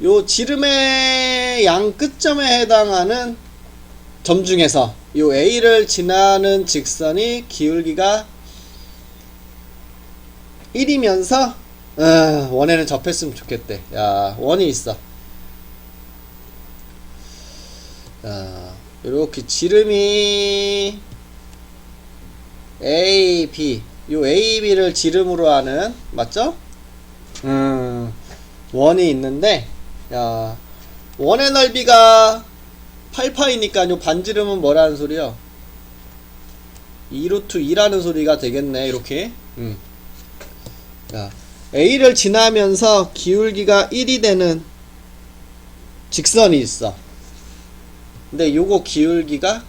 요 지름의 양 끝점에 해당하는 점 중에서 요 A를 지나는 직선이 기울기가 1이면서 원에는 접했으면 좋겠대. 야, 원이 있어. 요렇게 지름이 A, B, 요 A, B를 지름으로 하는, 맞죠? 원이 있는데, 야, 원의 넓이가 8파이니까 요 반지름은 뭐라는 소리요? 2루트 2라는 소리가 되겠네. 이렇게. 자, A를 지나면서 기울기가 1이 되는 직선이 있어. 근데 요거 기울기가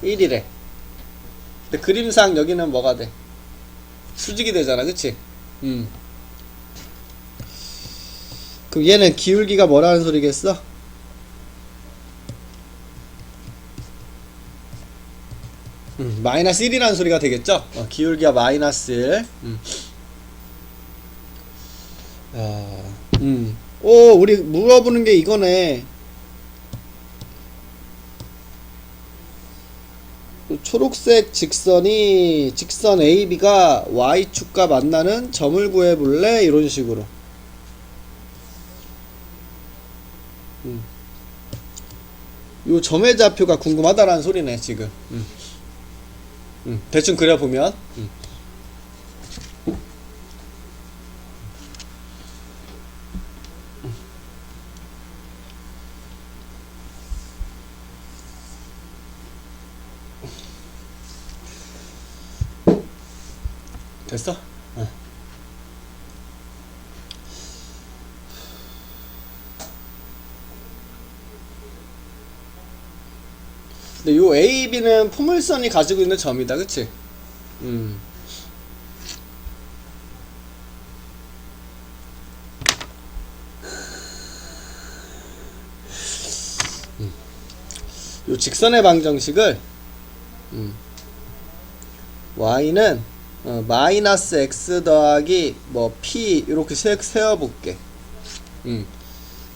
1이래. 근데 그림상 여기는 뭐가 돼? 수직이 되잖아. 그치? 그럼 얘는 기울기가 뭐라는 소리겠어? 마이너스 1이라는 소리가 되겠죠? 기울기가 마이너스 1. 우리 물어보는 게 이거네. 초록색 직선 AB가 Y축과 만나는 점을 구해볼래? 이런 식으로. 요 점의 좌표가 궁금하다라는 소리네, 지금. 대충 그려보면. 됐어? 근데 요 AB는 포물선이 가지고 있는 점이다. 그치? 요 직선의 방정식을 Y는 마이너스 X 더하기 뭐 P 이렇게 세워볼게.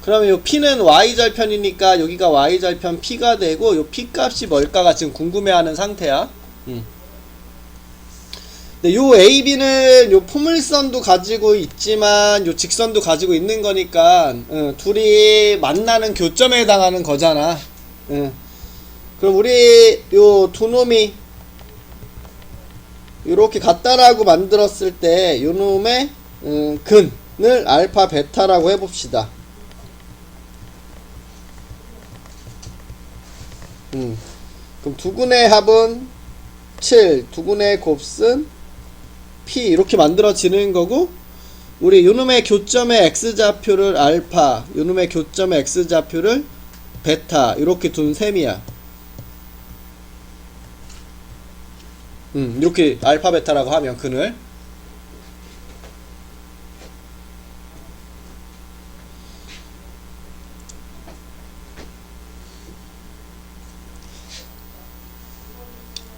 그러면 요 P는 Y절편이니까 여기가 Y절편 P가 되고, 요 P 값이 뭘까가 지금 궁금해하는 상태야. 근데 요 AB는 요 포물선도 가지고 있지만 요 직선도 가지고 있는 거니까 둘이 만나는 교점에 해당하는 거잖아. 그럼 우리 요 두 놈이 이렇게 같다라고 만들었을 때 요놈의 근을 알파 베타라고 해봅시다. 그럼 두근의 합은 7, 두근의 곱은 P 이렇게 만들어지는 거고, 우리 요놈의 교점의 X좌표를 알파, 요놈의 교점의 X좌표를 베타 이렇게 둔 셈이야. 이렇게 알파 베타라고 하면 근을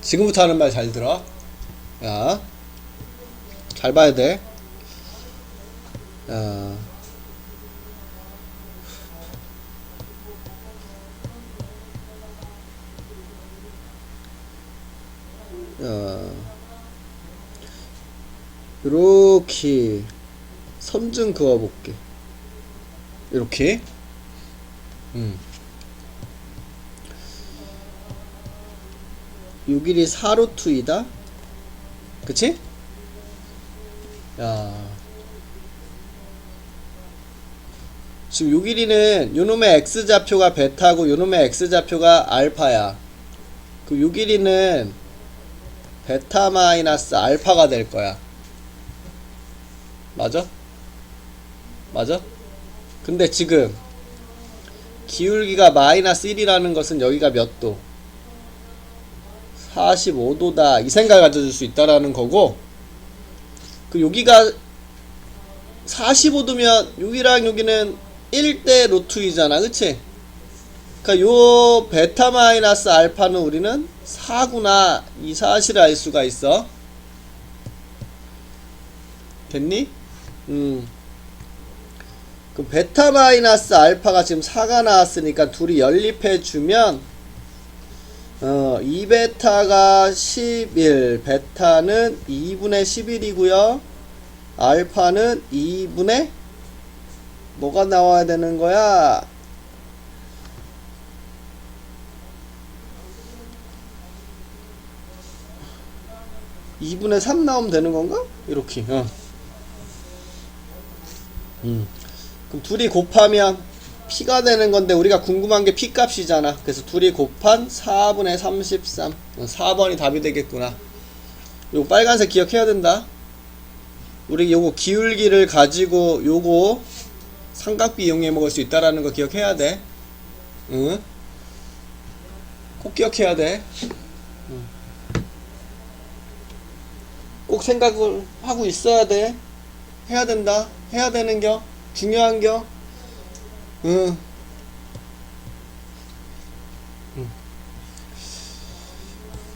지금부터 하는 말 잘 들어. 야, 잘 봐야 돼. 이렇게 선 좀 그어볼게. 이렇게. 요 길이 4루트이다. 그치? 야, 지금 요 길이는 요놈의 X좌표가 베타고 요놈의 X좌표가 알파야. 그 요 길이는 베타 마이너스 알파가 될 거야. 맞아? 맞아? 근데 지금 기울기가 마이너스 1이라는 것은 여기가 몇 도? 45도다 이 생각을 가져줄 수 있다라는 거고, 그 여기가 45도면 여기랑 여기는 1대 루트이잖아. 그치? 그니까 요 베타 마이너스 알파는 우리는 4구나 이 사실을 알 수가 있어. 됐니? 그럼 베타 마이너스 알파가 지금 4가 나왔으니까 둘이 연립해주면 2베타가 11, 베타는 2분의 11이고요 알파는 2분의 뭐가 나와야 되는 거야? 2분의 3 나오면 되는 건가? 이렇게. 그럼 둘이 곱하면 P가 되는 건데, 우리가 궁금한 게 P 값이잖아. 그래서 둘이 곱한 4분의 33. 4번이 답이 되겠구나. 요거 빨간색 기억해야 된다. 우리 요거 기울기를 가지고 요거 삼각비 이용해 먹을 수 있다라는 거 기억해야 돼. 응? 꼭 기억해야 돼. 꼭 생각을 하고 있어야 돼. 해야 된다. 해야 되는겨. 중요한겨.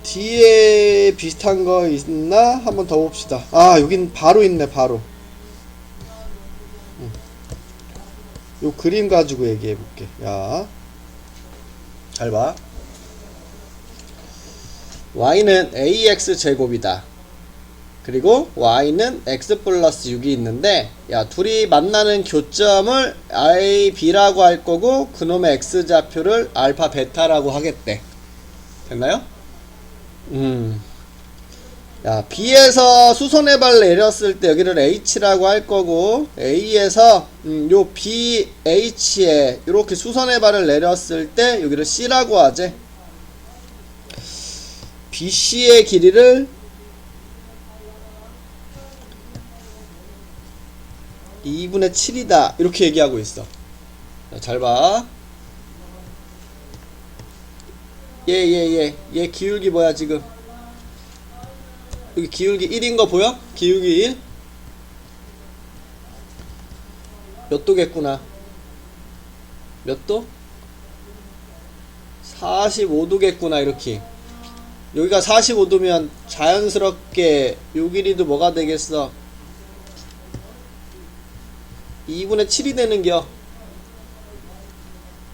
뒤에 비슷한 거 있나? 한번 더 봅시다. 아, 여긴 바로 있네. 바로 요 그림 가지고 얘기해 볼게. 야, 잘 봐. y는 ax 제곱이다. 그리고 y는 x 플러스 6이 있는데, 야, 둘이 만나는 교점을 a, b라고 할 거고 그놈의 x좌표를 알파 베타라고 하겠대. 됐나요? 야, b에서 수선의 발을 내렸을 때 여기를 h라고 할 거고, a에서 요 bh에 이렇게 수선의 발을 내렸을 때 여기를 c라고 하지. bc의 길이를 2분의 7이다 이렇게 얘기하고 있어. 자, 잘 봐. 얘 기울기 뭐야 지금? 여기 기울기 1인 거 보여? 기울기 1? 몇 도겠구나. 몇 도? 45도겠구나 이렇게. 여기가 45도면 자연스럽게 요 길이도 뭐가 되겠어? 2분의 7이 되는겨.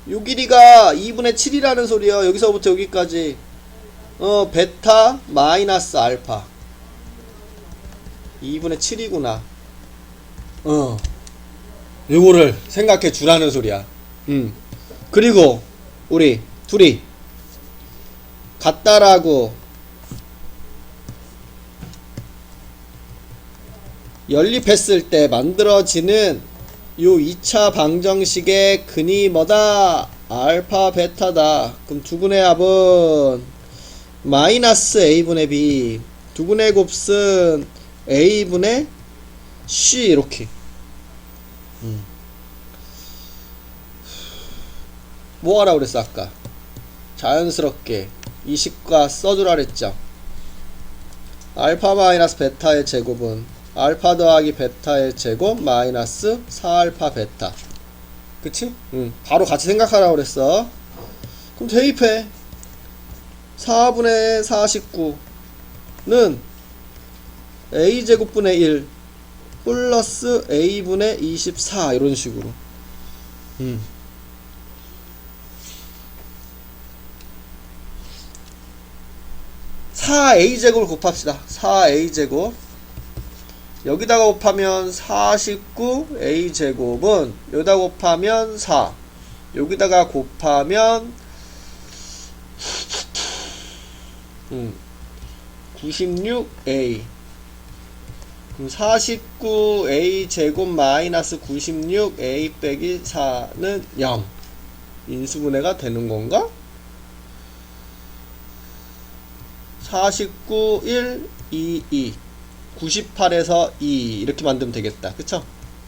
요 길이가 2분의 7이라는 소리야. 여기서부터 여기까지 베타 마이너스 알파 2분의 7이구나. 요거를 생각해 주라는 소리야. 그리고 우리 둘이 같다라고 연립했을 때 만들어지는 요 2차 방정식의 근이 뭐다? 알파 베타다. 그럼 두근의 합은 마이너스 a분의 b, 두근의 곱은 a분의 c. 이렇게. 뭐 하라 그랬어 아까? 자연스럽게 이 식과 써주라 그랬죠. 알파 마이너스 베타의 제곱은 알파 더하기 베타의 제곱 마이너스 4알파 베타. 그치? 바로 같이 생각하라고 그랬어. 그럼 대입해. 4분의 49는 a제곱분의 1 플러스 a분의 24 이런 식으로. 4a제곱을 곱합시다. 4a제곱 여기다가 곱하면 49a제곱은 여기다 곱하면 4, 여기다가 곱하면 96a. 그럼 49a제곱 마이너스 96a 빼기 4는 0 인수분해가 되는 건가? 49, 1, 2, 2 98에서 2 이렇게 만들면 되겠다. 그쵸?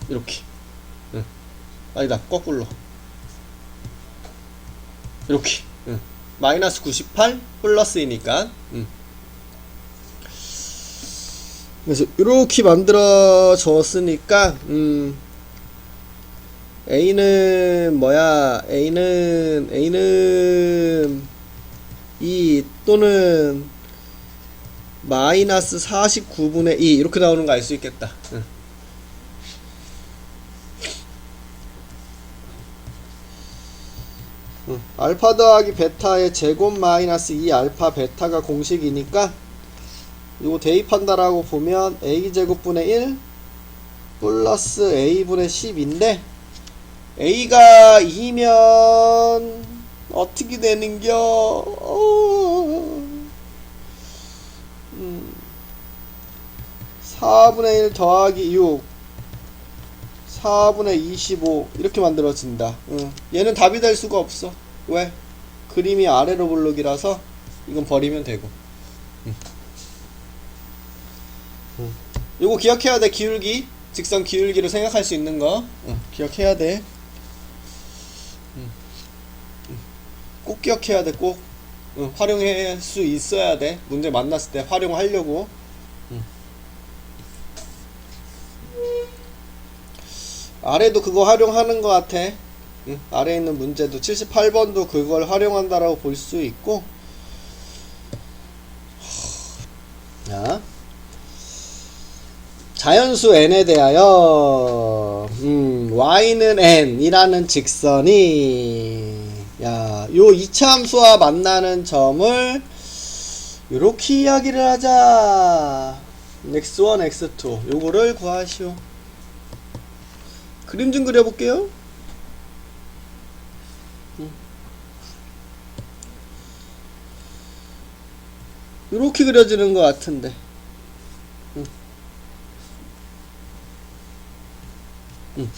이렇게. 아니다, 거꾸로 이렇게. 마이너스 98 플러스이니까. 그래서 이렇게 만들어 줬으니까 A는 뭐야? A는 2 또는 마이너스 49분의 2 이렇게 나오는 거 알 수 있겠다. 알파 더하기 베타의 제곱 마이너스 2 알파 베타가 공식이니까 이거 대입한다라고 보면 a제곱분의 1 플러스 a분의 10인데 a가 2면 어떻게 되는겨? 4분의 1 더하기 6 4분의 25 이렇게 만들어진다. 얘는 답이 될 수가 없어. 왜? 그림이 아래로 볼록이라서 이건 버리면 되고. 요거 기억해야 돼. 기울기, 직선 기울기로 생각할 수 있는 거 기억해야 돼. 꼭 기억해야 돼. 꼭 활용할 수 있어야 돼. 문제 만났을 때 활용하려고. 아래도 그거 활용하는 것 같아. 아래에 있는 문제도 78번도 그걸 활용한다라고 볼 수 있고. 자, 자연수 n에 대하여 y는 n 이라는 직선이 요 2차 함수와 만나는 점을 요렇게 이야기를 하자. x1 x2 요거를 구하시오. 그림 좀 그려볼게요. 요렇게 그려지는 것 같은데.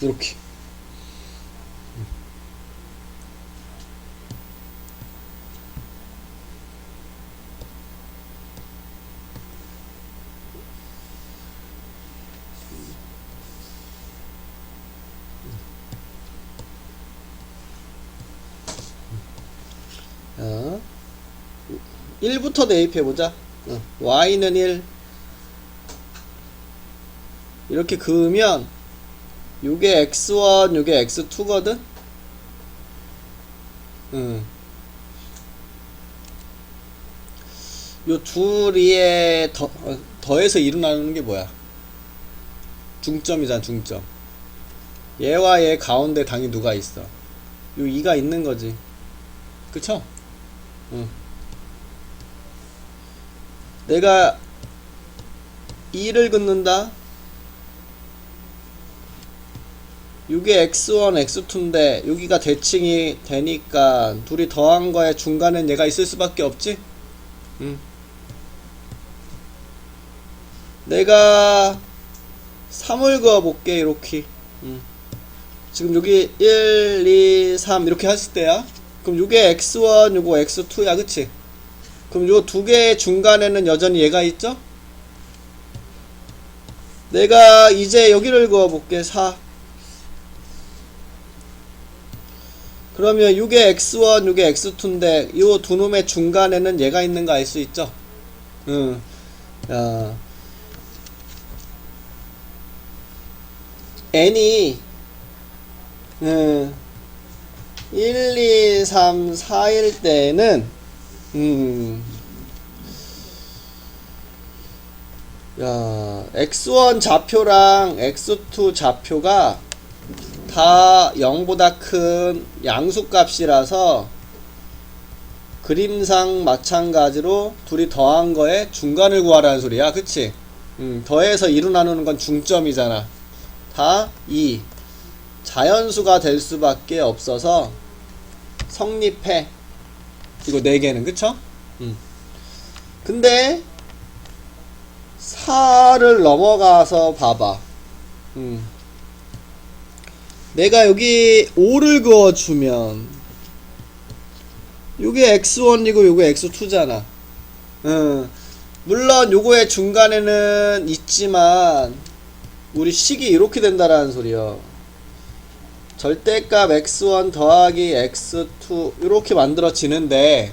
요렇게. 자, 1부터 대입해보자. y는 1 이렇게 그으면 요게 x1 요게 x2거든. 요 둘이에 더해서 2로 나누는 게 뭐야? 중점이잖아. 중점. 얘와 얘 가운데 당이 누가 있어? 요 2가 있는 거지. 그쵸? 내가 2를 긋는다. 요게 x1 x2인데 여기가 대칭이 되니까 둘이 더한 거에 중간엔 얘가 있을 수밖에 없지. 내가 3을 그어볼게. 이렇게. 지금 여기 1, 2, 3 이렇게 하실 때야. 그럼 요게 x1 요거 x2야. 그치? 그럼 요 두 개 중간에는 여전히 얘가 있죠? 내가 이제 여기를 그어볼게. 4. 그러면 요게 x1 요게 x2인데 요 두 놈의 중간에는 얘가 있는 거 알 수 있죠? 응. 야. n이 1, 2, 3, 4일 때는 야, x1 좌표랑 x2 좌표가 다 0보다 큰 양수값이라서 그림상 마찬가지로 둘이 더한 거에 중간을 구하라는 소리야. 그치? 더해서 2로 나누는 건 중점이잖아. 다 2. 자연수가 될 수밖에 없어서 성립해. 이거 4개는. 그쵸? 근데 4를 넘어가서 봐봐. 내가 여기 5를 그어주면 요게 x1이고 요게 x2잖아. 물론 요거의 중간에는 있지만 우리 식이 이렇게 된다라는 소리야. 절대값 x1 더하기 x2 이렇게 만들어지는데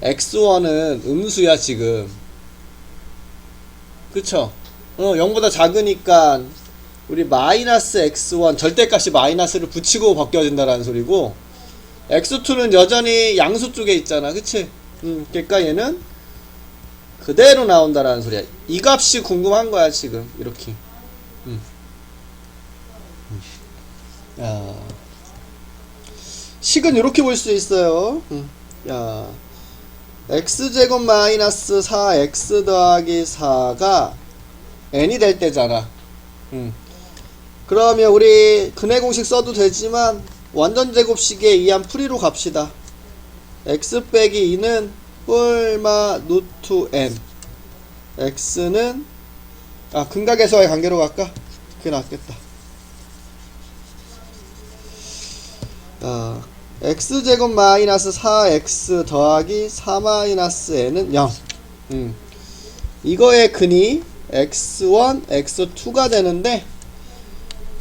x1은 음수야 지금. 그쵸? 0보다 작으니까 우리 마이너스 x1 절대값이 마이너스를 붙이고 바뀌어진다라는 소리고, x2는 여전히 양수 쪽에 있잖아. 그치? 그러니까 얘는 그대로 나온다라는 소리야. 이 값이 궁금한 거야 지금. 이렇게. 야. 식은 이렇게 볼 수 있어요. 야. x제곱 마이너스 4x 더하기 4가 n이 될 때잖아. 그러면 우리 근해 공식 써도 되지만 완전 제곱식에 의한 풀이로 갑시다. x 빼기 2는 뿔마 루트 n. x는 근각에서의 관계로 갈까? 그게 낫겠다. x제곱 마이너스 4x 더하기 4 마이너스 n은 0. 이거의 근이 x1, x2가 되는데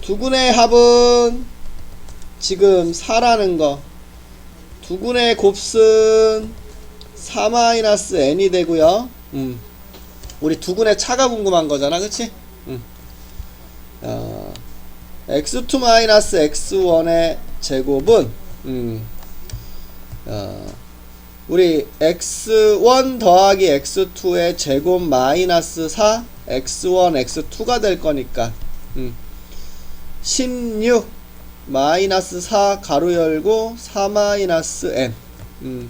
두근의 합은 지금 4라는 거. 두근의 곱은 4 마이너스 n이 되고요. 우리 두근의 차가 궁금한 거잖아. 그치? x2 마이너스 x1의 제곱은 우리 x1 더하기 x2의 제곱 마이너스 4 x1 x2가 될 거니까 16 마이너스 4 가로 열고 4 마이너스 n.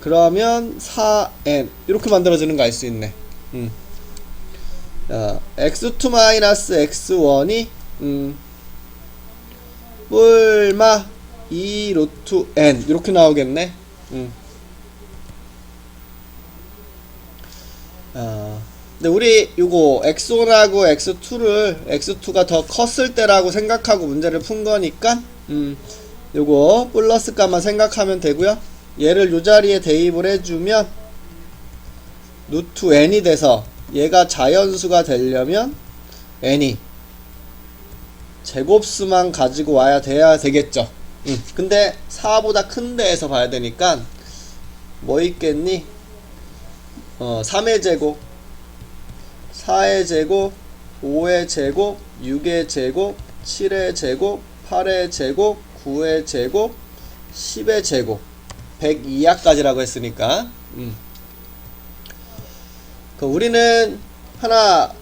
그러면 4n 이렇게 만들어지는 거 알 수 있네. x2 마이너스 x1이 뿔마 2 루트 n 이렇게 나오겠네. 근데 우리 요거 x1하고 x2를 x2가 더 컸을 때라고 생각하고 문제를 푼 거니까 요거 플러스 값만 생각하면 되고요. 얘를 요 자리에 대입을 해주면 루트 n이 돼서 얘가 자연수가 되려면 n이 제곱수만 가지고 와야 돼야 되겠죠. 근데 4보다 큰 데에서 봐야 되니까 뭐 있겠니? 3의 제곱, 4의 제곱, 5의 제곱, 6의 제곱, 7의 제곱, 8의 제곱, 9의 제곱, 10의 제곱, 102하까지라고 했으니까 우리는 하나,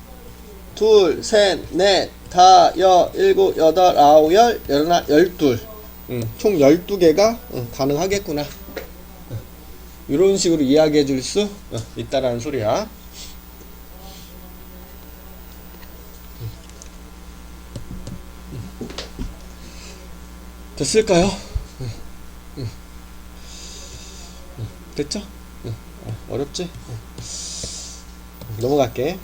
둘, 셋, 넷, 다, 일곱, 여덟, 아홉, 열, 열하나, 열둘. 총 12개가 가능하겠구나. 이런 식으로 이야기해 줄 수 있다라는 소리야. 됐을까요? 됐죠? 어렵지? 넘어갈게.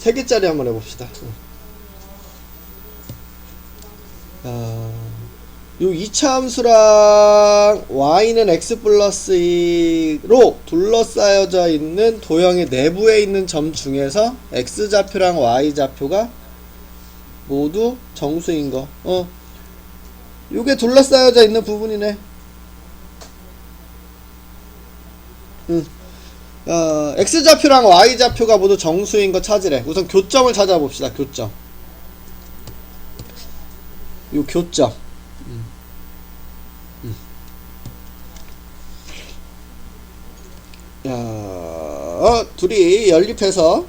3개짜리 한번 해봅시다. 요 이차함수랑 y는 x 플러스 2로 둘러싸여져 있는 도형의 내부에 있는 점 중에서 x좌표랑 y좌표가 모두 정수인 거. 요게 둘러싸여져 있는 부분이네. x좌표랑 y좌표가 모두 정수인 거 찾으래. 우선 교점을 찾아봅시다. 교점. 요 교점. 둘이 연립해서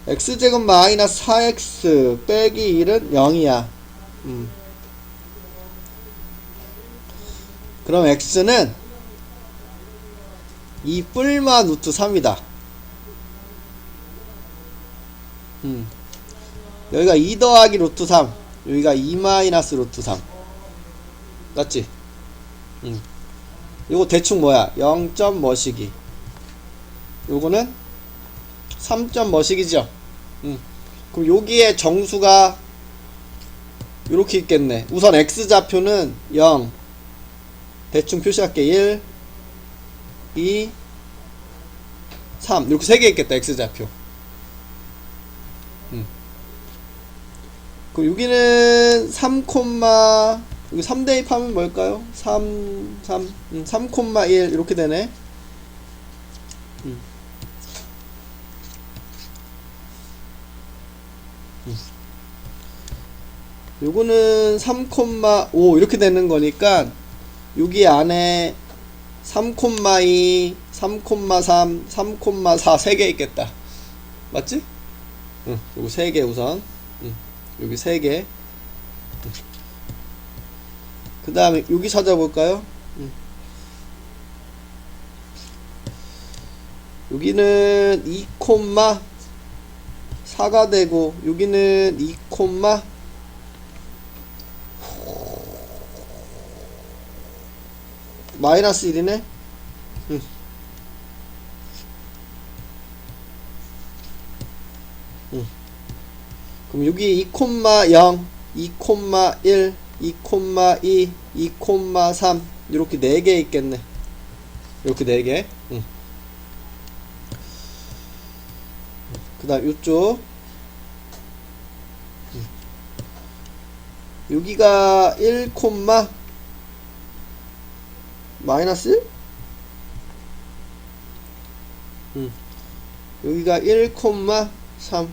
x제곱 마이너스 4x 빼기 1은 0이야. 그럼 x는 2 뿔마 루트 3이다. 여기가 2 더하기 루트 3, 여기가 2 마이너스 루트 3. 맞지? 요거 대충 뭐야? 0점 뭐시기. 요거는 3점 뭐시기죠? 그럼 여기에 정수가 요렇게 있겠네. 우선 x좌표는 0, 대충 표시할게. 1, 2, 3 이렇게 3개 있겠다. x좌표. 그럼 여기는 3, 여기 3 대입하면 뭘까요? 3,1 이렇게 되네. 요거는 3,5 이렇게 되는 거니까 여기 안에 3,2, 3,3, 3,4 3개 있겠다. 맞지? 요거 3개 우선. 여기 3개. 그 다음에 여기 찾아볼까요? 여기는 2,4가 되고 여기는 2, 마이너스 1이네. 그럼 여기 2,0, 2,1, 2,2, 2,3 이렇게 4개 있겠네. 이렇게 4개. 그 다음 요쪽 여기가 1, 마이너스 1? 여기가 1,3.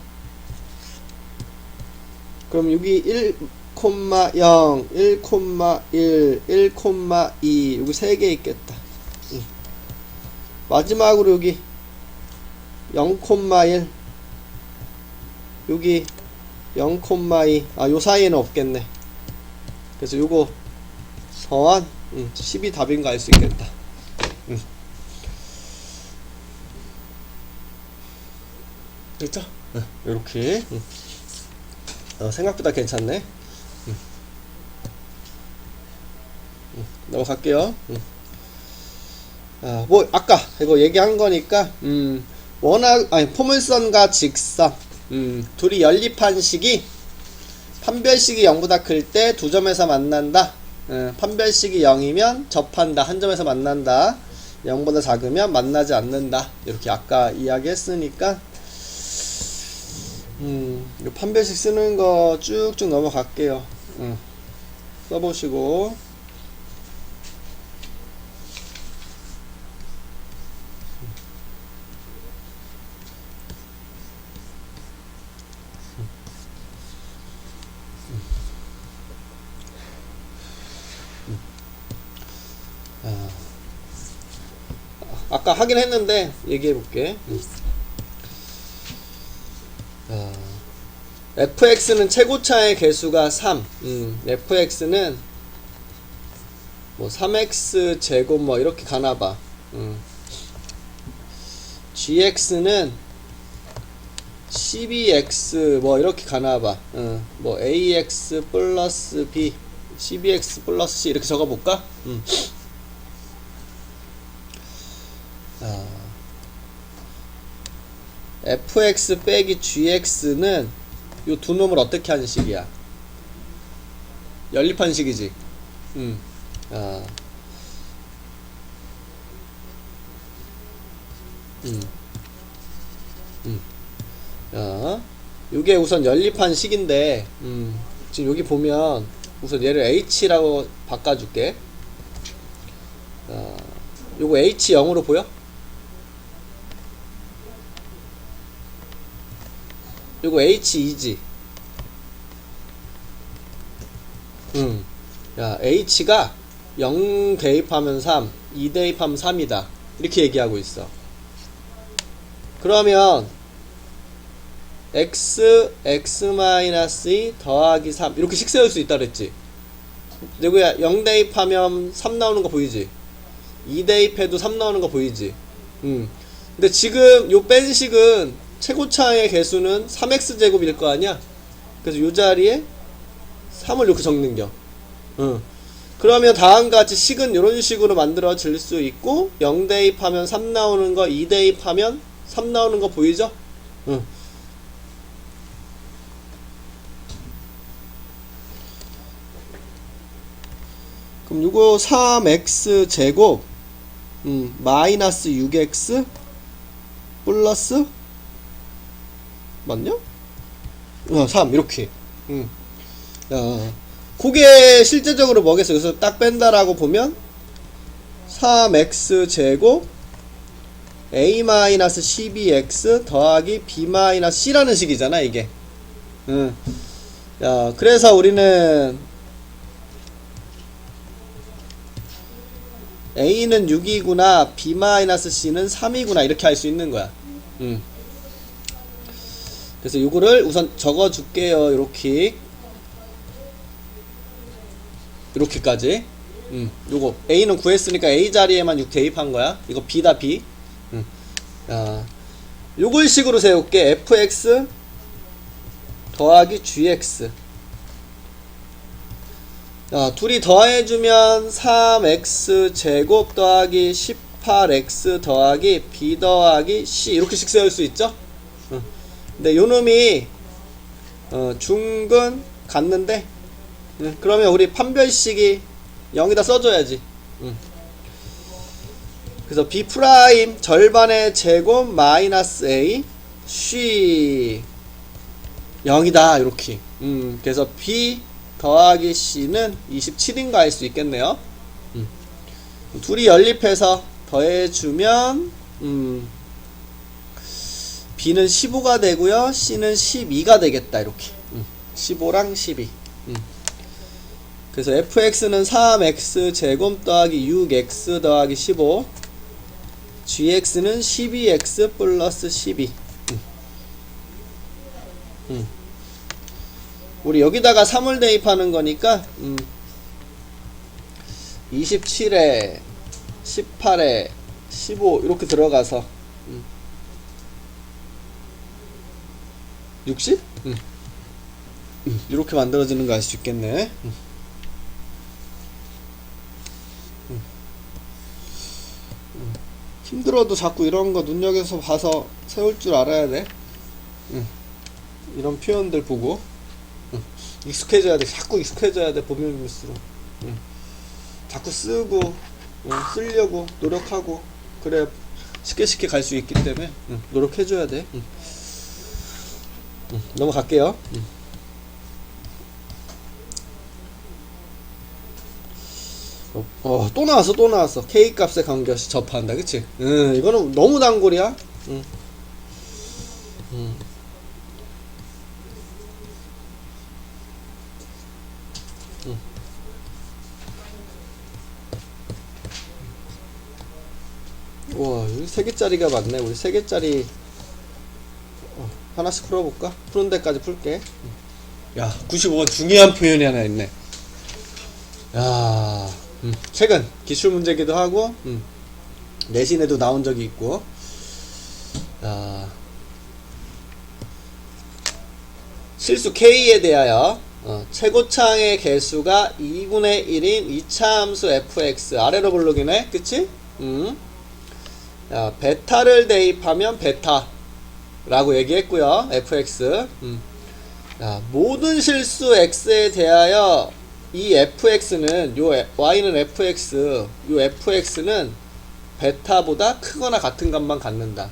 그럼 여기 1,0, 1,1, 1,2 여기 3개 있겠다. 마지막으로 여기 0,1 여기 0,2 요 사이에는 없겠네. 그래서 요거 더한 10이 답인가 알 수 있겠다. 됐죠? 요렇게 생각보다 괜찮네. 넘어갈게요. 뭐 아까 이거 얘기한 거니까 포물선과 직선 둘이 연립한 식이 판별식이 0보다 클 때 두 점에서 만난다. 판별식이 0이면 접한다. 한 점에서 만난다. 0보다 작으면 만나지 않는다. 이렇게 아까 이야기했으니까 이 판별식 쓰는 거 쭉쭉 넘어갈게요. 써보시고 아까 하긴 했는데 얘기해 볼게. fx는 최고차의 개수가 3. fx는 뭐 3x 제곱 뭐 이렇게 가나봐. gx는 12x 뭐 이렇게 가나봐. 뭐 ax 플러스 b 12x 플러스 c 이렇게 적어볼까? fx 빼기 gx는 요 두 놈을 어떻게 하는 식이야? 연립한 식이지. 아. 요게 우선 연립한 식인데, 지금 여기 보면, 우선 얘를 h라고 바꿔줄게. 요거 h0으로 보여? 요거 h2지. 야, h가 0 대입하면 3, 2 대입하면 3이다. 이렇게 얘기하고 있어. 그러면 x 더하기 3 이렇게 식 세울 수 있다 그랬지. 누구야? 0 대입하면 3 나오는 거 보이지? 2 대입해도 3 나오는 거 보이지? 근데 지금 요 뺀 식은 최고차의 개수는 3x제곱일 거 아니야? 그래서 요 자리에 3을 이렇게 적는겨. 그러면 다음과 같이 식은 이런 식으로 만들어질 수 있고, 0 대입하면 3 나오는 거, 2 대입하면 3 나오는 거 보이죠? 그럼 요거 3x 제곱 마이너스 6x 플러스 맞냐? 3 이렇게. 그게 실제적으로 뭐겠어? 그래서 딱 뺀다라고 보면 3x 제곱 a-12x 더하기 b-c라는 식이잖아 이게. 그래서 우리는 a는 6이구나 b-c는 3이구나 이렇게 할 수 있는 거야. 그래서 요거를 우선 적어 줄게요. 이렇게까지. 요거 a는 구했으니까 a 자리에만 6 대입한 거야. 이거 b다 b. 요걸 식으로 세울게. fx 더하기 gx. 둘이 더해주면 3x 제곱 더하기 18x 더하기 b 더하기 c 이렇게씩 세울 수 있죠? 근데 요놈이 중근 같는데, 그러면 우리 판별식이 0에다 써줘야지. 그래서 b 프라임 절반의 제곱 마이너스 a c 0이다 이렇게. 그래서 b 더하기 c는 27인가 할 수 있겠네요. 둘이 연립해서 더해주면 b는 15가 되고요, c는 12가 되겠다 이렇게. 15랑 12. 그래서 fx는 3x 제곱 더하기 6x 더하기 15, gx는 12x 플러스 12. 우리 여기다가 3을 대입하는 거니까 27에 18에 15 이렇게 들어가서 60? 이렇게 만들어지는 거 알 수 있겠네. 힘들어도 자꾸 이런 거 눈여겨서 봐서 세울 줄 알아야 돼. 이런 표현들 보고 익숙해져야 돼. 자꾸 익숙해져야 돼. 보면 볼수록 자꾸 쓰고 쓰려고 노력하고 그래 쉽게 갈 수 있기 때문에 노력해줘야 돼. 넘어갈게요. 또 나왔어. K 값의 관계없이 접한다. 그치? 이거는 너무 단골이야. 와, 여기 3개짜리가 많네. 우리 3개짜리 하나씩 풀어볼까? 푸는 데까지 풀게. 야, 95번 중요한 표현이 하나 있네. 야, 최근 기출 문제기도 하고 내신에도 나온 적이 있고. 야, 실수 K에 대하여 최고차의 개수가 2분의 1인 2차 함수 fx 아래로 부르기네. 그치? 야, 베타를 대입하면 베타 라고 얘기했고요. fx. 자, 모든 실수 x에 대하여 이 fx는 요 y는 fx, 요 fx는 베타보다 크거나 같은 값만 갖는다.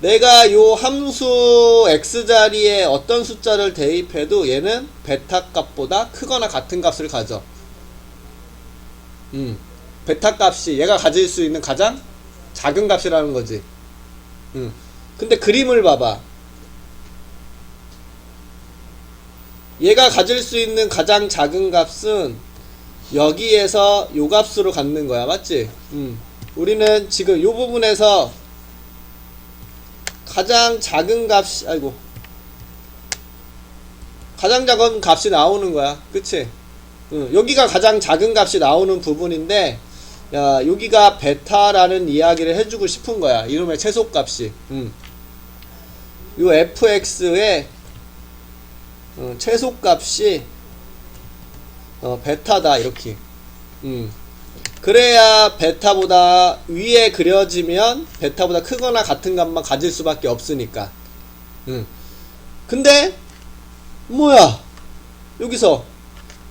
내가 요 함수 x 자리에 어떤 숫자를 대입해도 얘는 베타 값보다 크거나 같은 값을 가져. 베타 값이 얘가 가질 수 있는 가장 작은 값이라는 거지. 근데 그림을 봐봐. 얘가 가질 수 있는 가장 작은 값은 여기에서 요 값으로 갖는 거야. 맞지? 우리는 지금 요 부분에서 가장 작은 값이, 가장 작은 값이 나오는 거야. 그치? 여기가 가장 작은 값이 나오는 부분인데, 야, 여기가 베타라는 이야기를 해주고 싶은 거야. 이놈의 최소값이. 요 fx의 최소값이 베타다. 이렇게. 그래야 베타보다 위에 그려지면 베타보다 크거나 같은 값만 가질 수밖에 없으니까. 근데 뭐야, 여기서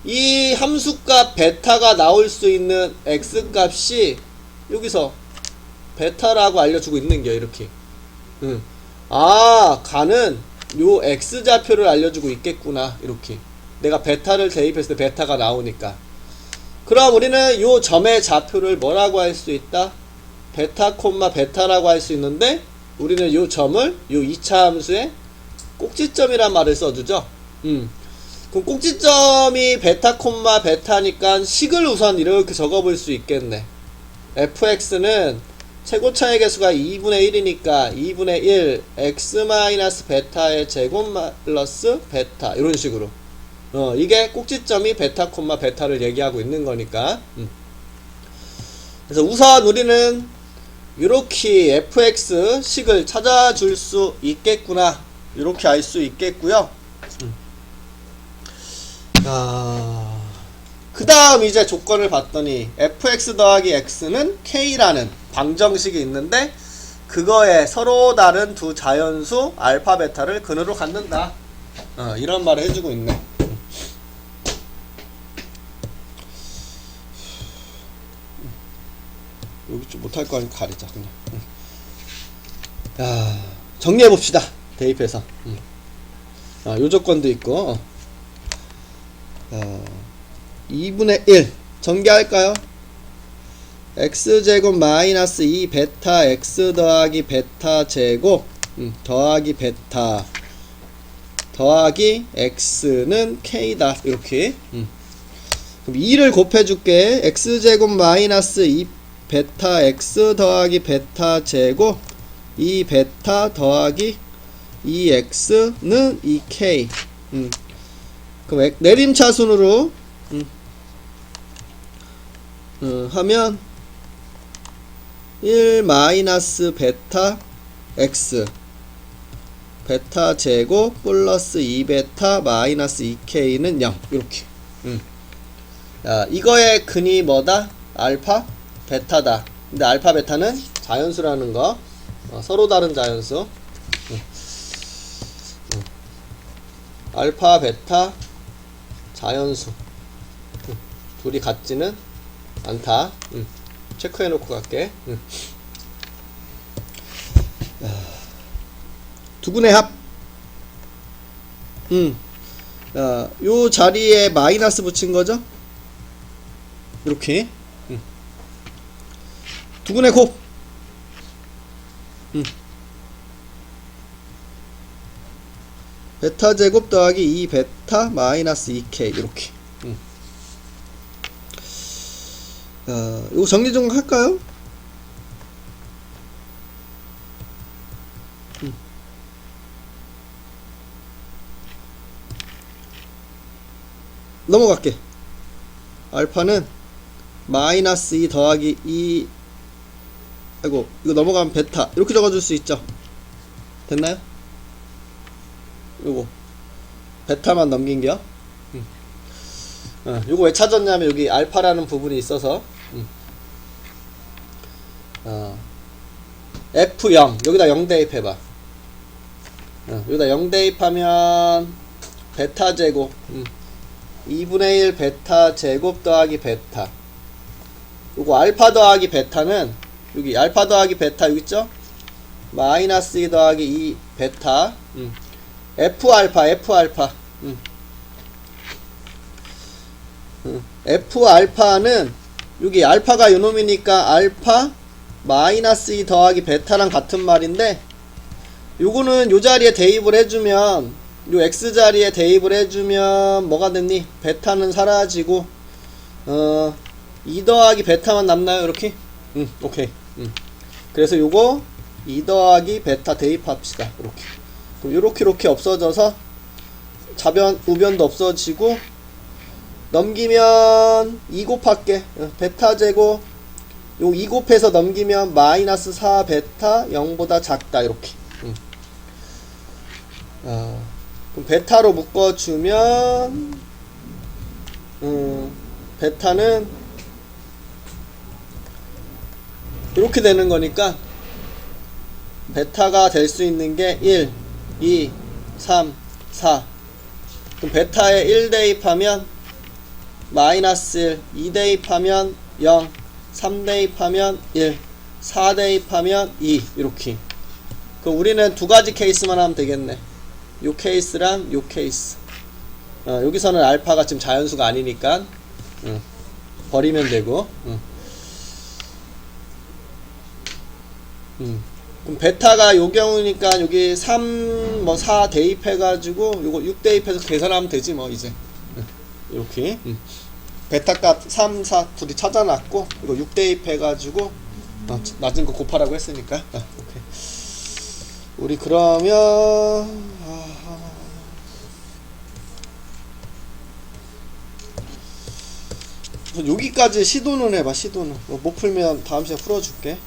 이 함수값 베타가 나올 수 있는 x값이 여기서 베타라고 알려주고 있는 게 이렇게. 아, 가는 요 x좌표를 알려주고 있겠구나. 이렇게 내가 베타를 대입했을 때 베타가 나오니까. 그럼 우리는 요 점의 좌표를 뭐라고 할 수 있다? 베타 콤마 베타라고 할 수 있는데, 우리는 요 점을 요 2차 함수에 꼭지점이란 말을 써주죠. 그럼 꼭지점이 베타 콤마 베타니까 식을 우선 이렇게 적어볼 수 있겠네. fx는 최고차의 개수가 2분의 1이니까 2분의 1 x 마이너스 베타의 제곱 플러스 베타, 이런 식으로. 이게 꼭지점이 베타 콤마 베타를 얘기하고 있는 거니까. 그래서 우선 우리는 이렇게 fx 식을 찾아줄 수 있겠구나, 이렇게 알 수 있겠고요. 그 다음 이제 조건을 봤더니 fx 더하기 x는 k라는 방정식이 있는데, 그거에 서로 다른 두 자연수 알파 베타를 근으로 갖는다. 이런 말을 해주고 있네. 여기 좀 못할 거 아니까 가리자 그냥. 야, 정리해 봅시다. 대입해서. 요 조건도 있고. 2분의 1 전개할까요? x제곱 마이너스 2 베타 x 더하기 베타 제곱 더하기 베타 더하기 x는 k다. 이렇게. 그럼 2를 곱해줄게. x제곱 마이너스 2 베타 x 더하기 베타 제곱 2 베타 더하기 2x는 2k. 그럼 내림차순으로 하면 1 마이너스 베타 x 베타 제곱 플러스 2베타 마이너스 2k는 0. 이렇게. 야, 이거의 근이 뭐다? 알파 베타다. 근데 알파 베타는 자연수라는 거. 서로 다른 자연수. 알파 베타 자연수 둘이 같지는 않다. 체크해 놓고 갈게. 두분의 합. 요 자리에 마이너스 붙인 거죠? 이렇게. 두분의 곱. 베타 제곱 더하기 2 베타 마이너스 2k. 이렇게. 이거 정리 좀 할까요? 넘어갈게. 알파는 마이너스 2 더하기 2, 이거 넘어가면 베타, 이렇게 적어줄 수 있죠. 됐나요? 요거 베타만 넘긴게요. 요거 왜 찾았냐면 여기 알파라는 부분이 있어서 F0 여기다 0 대입해봐. 여기다 0 대입하면 베타 제곱 2분의 1 베타 제곱 더하기 베타. 요거 알파 더하기 베타는 여기 알파 더하기 베타 여기 있죠? 마이너스 2 더하기 2 베타 F 알파 F 알파는 여기 알파가 요놈이니까 알파 마이너스 2 더하기 베타랑 같은 말인데, 요거는 요 자리에 대입을 해주면, 요 x 자리에 대입을 해주면 뭐가 됐니? 베타는 사라지고 2 더하기 베타만 남나요? 이렇게? 오케이. 그래서 요거 2 더하기 베타 대입합시다. 이렇게. 그럼 요렇게 없어져서 좌변 우변도 없어지고, 넘기면 2 곱할게. 베타 제곱 요 2 곱해서 넘기면 마이너스 4 베타 0보다 작다. 이렇게. 그럼 베타로 묶어주면 베타는 이렇게 되는 거니까 베타가 될 수 있는 게 1, 2, 3, 4. 그럼 베타에 1 대입하면 마이너스 1, 2 대입하면 0, 3 대입하면 1, 4 대입하면 2. 이렇게. 그럼 우리는 두 가지 케이스만 하면 되겠네. 요 케이스랑 요 케이스. 여기서는 알파가 지금 자연수가 아니니까 버리면 되고. 그럼 베타가 요 경우니까 여기 3, 4 대입해가지고 요거 6 대입해서 계산하면 되지 뭐 이제. 이렇게. 베타 값 3, 4 둘이 찾아놨고, 이거 6 대입해가지고 낮은 거 곱하라고 했으니까. 오케이. 우리 그러면 여기까지 시도는 해봐. 시도는 못 풀면 다음 시간에 풀어줄게.